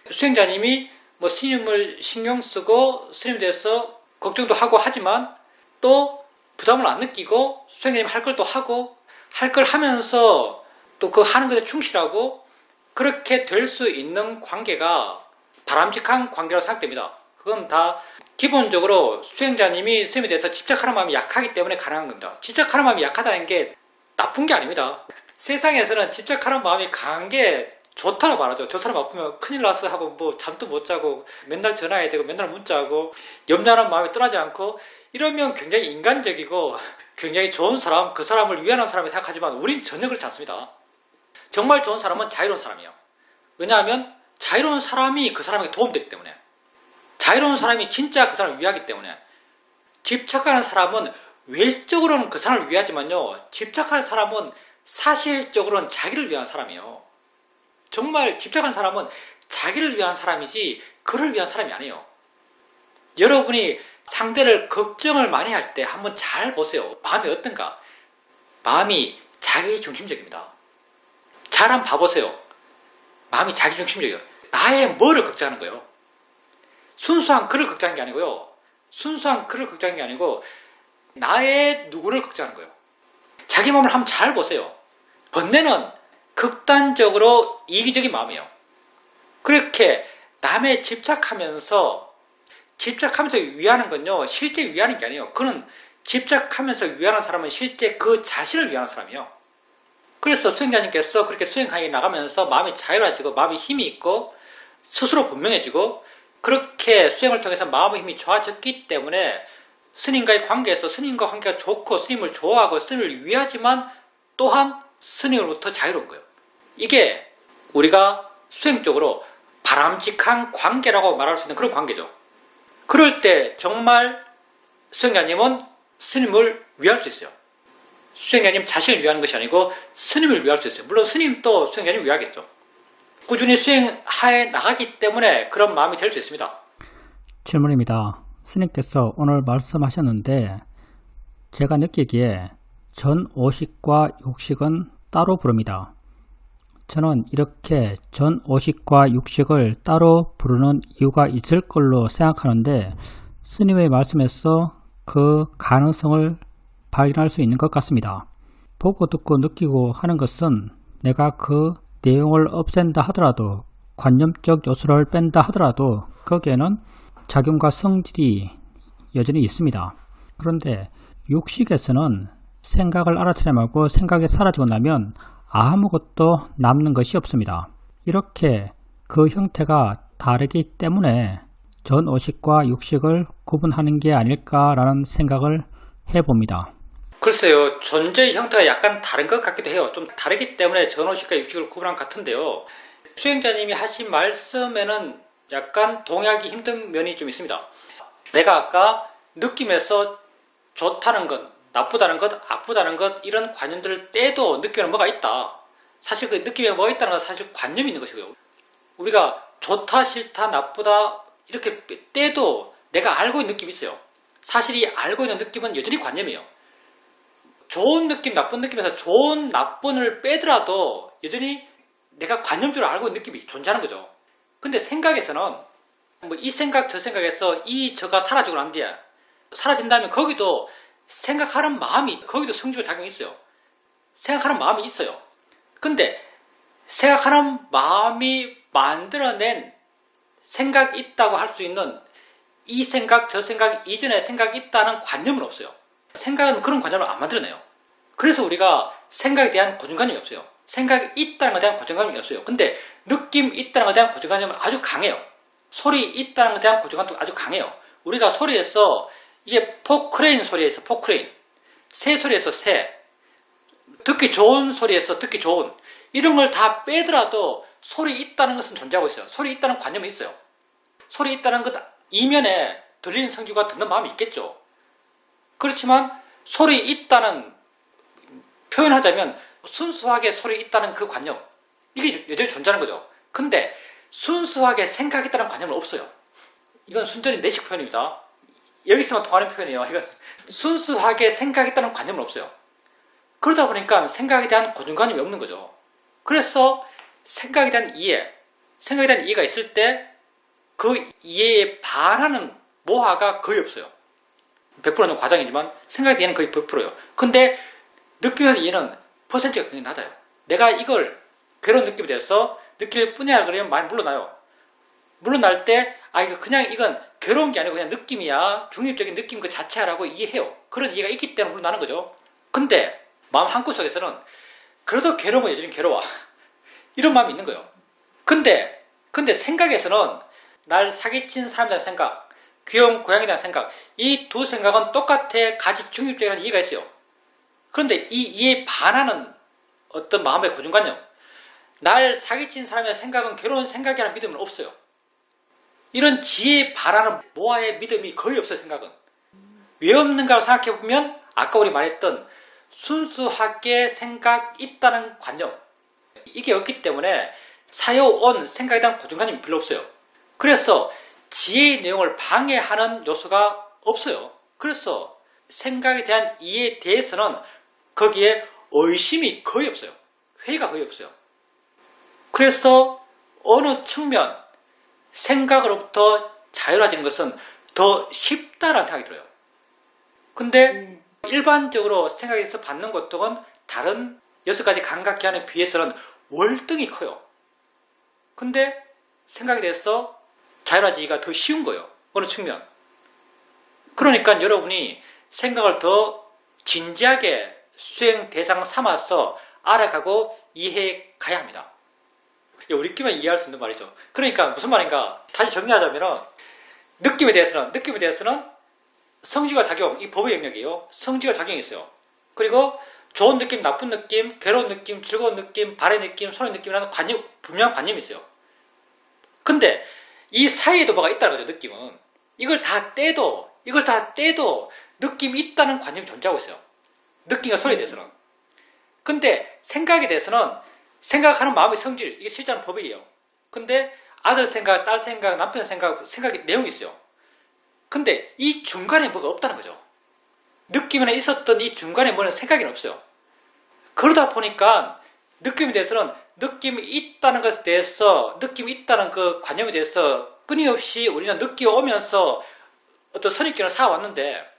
수행자님이 스님을 신경 쓰고 스님에 대해서 걱정도 하고 하지만 또 부담을 안 느끼고 수행자님이 할 걸 또 하고, 할 걸 하면서 또 그 하는 것에 충실하고, 그렇게 될 수 있는 관계가 바람직한 관계라고 생각됩니다. 그건 다 기본적으로 수행자님이 스님에 대해서 집착하는 마음이 약하기 때문에 가능한 겁니다. 집착하는 마음이 약하다는 게 나쁜 게 아닙니다. 세상에서는 집착하는 마음이 강한 게 좋다고 말하죠. 저 사람 아프면 큰일 났어 하고 잠도 못 자고 맨날 전화해야 되고 맨날 문자하고 염려하는 마음이 떠나지 않고, 이러면 굉장히 인간적이고 굉장히 좋은 사람, 그 사람을 위하는 사람이 생각하지만 우린 전혀 그렇지 않습니다. 정말 좋은 사람은 자유로운 사람이에요. 왜냐하면 자유로운 사람이 그 사람에게 도움되기 때문에, 자유로운 사람이 진짜 그 사람을 위하기 때문에. 집착하는 사람은 외적으로는 그 사람을 위하지만요, 집착하는 사람은 사실적으로는 자기를 위한 사람이에요. 정말 집착하는 사람은 자기를 위한 사람이지 그를 위한 사람이 아니에요. 여러분이 상대를 걱정을 많이 할 때 한번 잘 보세요. 마음이 어떤가? 마음이 자기중심적입니다. 잘 한번 봐보세요. 마음이 자기중심적이에요. 나의 뭐를 걱정하는 거예요? 순수한 그를 걱정하는 게 아니고요. 순수한 그를 걱정하는 게 아니고 나의 누구를 걱정하는 거예요. 자기 마음을 한번 잘 보세요. 번뇌는 극단적으로 이기적인 마음이에요. 그렇게 남에 집착하면서 위하는 건요, 실제 위하는 게 아니에요. 그는 집착하면서 위하는 사람은 실제 그 자신을 위하는 사람이에요. 그래서 수행자님께서 그렇게 수행하게 나가면서 마음이 자유로워지고 마음이 힘이 있고 스스로 분명해지고 그렇게 수행을 통해서 마음의 힘이 좋아졌기 때문에 스님과의 관계에서 스님과 관계가 좋고 스님을 좋아하고 스님을 위하지만 또한 스님으로부터 자유로운 거예요. 이게 우리가 수행적으로 바람직한 관계라고 말할 수 있는 그런 관계죠. 그럴 때 정말 수행자님은 스님을 위할 수 있어요. 수행자님 자신을 위하는 것이 아니고 스님을 위할 수 있어요. 물론 스님도 수행자님을 위하겠죠. 꾸준히 수행하에 나가기 때문에 그런 마음이 될 수 있습니다. 질문입니다. 스님께서 오늘 말씀하셨는데 제가 느끼기에 전오식과 육식은 따로 부릅니다. 저는 이렇게 전오식과 육식을 따로 부르는 이유가 있을 걸로 생각하는데 스님의 말씀에서 그 가능성을 발견할 수 있는 것 같습니다. 보고 듣고 느끼고 하는 것은 내가 그 내용을 없앤다 하더라도 관념적 요소를 뺀다 하더라도 거기에는 작용과 성질이 여전히 있습니다. 그런데 육식에서는 생각을 알아채지 말고 생각이 사라지고 나면 아무것도 남는 것이 없습니다. 이렇게 그 형태가 다르기 때문에 전오식과 육식을 구분하는 게 아닐까라는 생각을 해봅니다. 글쎄요, 존재의 형태가 약간 다른 것 같기도 해요. 좀 다르기 때문에 전오식과 육식을 구분한 것 같은데요. 수행자님이 하신 말씀에는 약간 동의하기 힘든 면이 좀 있습니다. 내가 아까 느낌에서 좋다는 것, 나쁘다는 것, 아프다는 것 이런 관념들을 떼도 느낌에는 뭐가 있다. 사실 그 느낌에 뭐가 있다는 건 사실 관념이 있는 것이고요. 우리가 좋다, 싫다, 나쁘다 이렇게 떼도 내가 알고 있는 느낌이 있어요. 사실 이 알고 있는 느낌은 여전히 관념이에요. 좋은 느낌, 나쁜 느낌에서 좋은, 나쁜을 빼더라도 여전히 내가 관념적으로 알고 있는 느낌이 존재하는 거죠. 근데 생각에서는 뭐 이 생각, 저 생각에서 이 저가 사라지고 난 뒤에 사라진다면 거기도 생각하는 마음이 거기도 성질적 작용이 있어요. 생각하는 마음이 있어요. 근데 생각하는 마음이 만들어낸 생각이 있다고 할 수 있는 이 생각, 저 생각 이전에 생각이 있다는 관념은 없어요. 생각은 그런 관념을 안 만들어내요. 그래서 우리가 생각에 대한 고정관념이 없어요. 생각이 있다는 것에 대한 고정관념이 없어요. 근데 느낌 있다는 것에 대한 고정관념은 아주 강해요. 소리 있다는 것에 대한 고정관념도 아주 강해요. 우리가 소리에서 이게 포크레인 소리에서 포크레인, 새 소리에서 새, 듣기 좋은 소리에서 듣기 좋은 이런 걸 다 빼더라도 소리 있다는 것은 존재하고 있어요. 소리 있다는 관념이 있어요. 소리 있다는 것 이면에 들리는 성질과 듣는 마음이 있겠죠. 그렇지만 소리 있다는 표현하자면 순수하게 소리 있다는 그 관념 이게 여전히 존재하는 거죠. 근데 순수하게 생각이 있다는 관념은 없어요. 이건 순전히 내식 표현입니다. 여기서만 통하는 표현이에요. 이건 순수하게 생각이 있다는 관념은 없어요. 그러다 보니까 생각에 대한 고정관념이 없는 거죠. 그래서 생각에 대한 이해가 있을 때 그 이해에 반하는 모하가 거의 없어요. 100%는 과장이지만 생각에 대해는 거의 100%예요. 근데 느낌에 대한 이해는 퍼센트가 굉장히 낮아요. 내가 이걸 괴로운 느낌이 돼서 느낄 뿐이야 그러면 많이 물러나요. 물러날 때 이건 괴로운 게 아니고 그냥 느낌이야. 중립적인 느낌 그 자체라고 이해해요. 그런 이해가 있기 때문에 물러나는 거죠. 근데 마음 한구석에서는 그래도 괴로우면 여전히 괴로워. 이런 마음이 있는 거예요. 근데 생각에서는 날 사기친 사람에 대한 생각, 귀여운 고양이에 대한 생각, 이 두 생각은 똑같아 같이 중립적이라는 이해가 있어요. 그런데 이 이해에 반하는 어떤 마음의 고정관념, 날 사기친 사람의 생각은 괴로운 생각이라는 믿음은 없어요. 이런 지혜에 반하는 모아의 믿음이 거의 없어요. 생각은. 왜 없는가를 생각해보면 아까 우리 말했던 순수하게 생각 있다는 관념 이게 없기 때문에 사여온 생각에 대한 고정관념이 별로 없어요. 그래서 지혜의 내용을 방해하는 요소가 없어요. 그래서 생각에 대한 이해에 대해서는 거기에 의심이 거의 없어요. 회의가 거의 없어요. 그래서 어느 측면 생각으로부터 자유로워지는 것은 더 쉽다라는 생각이 들어요. 근데 일반적으로 생각에서 받는 고통은 다른 6가지 감각기관에 비해서는 월등히 커요. 근데 생각에 대해서 자율화지기가 더 쉬운 거예요. 어느 측면. 그러니까 여러분이 생각을 더 진지하게 수행 대상 삼아서 알아가고 이해해 가야 합니다. 우리끼리만 이해할 수 있는 말이죠. 그러니까 무슨 말인가 다시 정리하자면 느낌에 대해서는 성질과 작용, 이 법의 영역이에요. 성질과 작용이 있어요. 그리고 좋은 느낌, 나쁜 느낌, 괴로운 느낌, 즐거운 느낌, 발의 느낌, 손의 느낌이라는 분명한 관념이 있어요. 근데 이 사이에도 뭐가 있다는 거죠, 느낌은. 이걸 다 떼도 느낌이 있다는 관념이 존재하고 있어요. 느낌과 소리에 대해서는. 근데 생각에 대해서는 생각하는 마음의 성질, 이게 실제는 법이에요. 근데 아들 생각, 딸 생각, 남편 생각의 내용이 있어요. 근데 이 중간에 뭐가 없다는 거죠. 느낌에 있었던 이 중간에 뭐는 생각이 없어요. 그러다 보니까 느낌에 대해서는 느낌이 있다는 것에 대해서, 느낌이 있다는 그 관념에 대해서 끊임없이 우리는 느껴오면서 어떤 선입견을 쌓아왔는데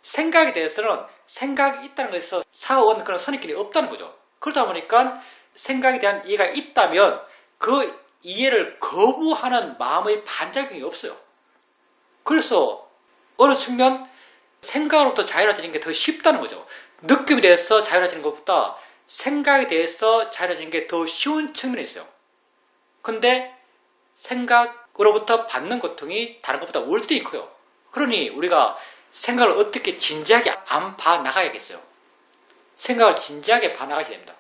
생각에 대해서는 생각이 있다는 것에서 쌓아온 그런 선입견이 없다는 거죠. 그러다 보니까 생각에 대한 이해가 있다면 그 이해를 거부하는 마음의 반작용이 없어요. 그래서 어느 측면 생각으로부터 자율화되는 게 더 쉽다는 거죠. 느낌에 대해서 자율화되는 것보다 생각에 대해서 자율화되는 게 더 쉬운 측면이 있어요. 근데 생각으로부터 받는 고통이 다른 것보다 월등히 커요. 그러니 우리가 생각을 어떻게 진지하게 안 봐나가야겠어요. 생각을 진지하게 봐나가셔야 됩니다.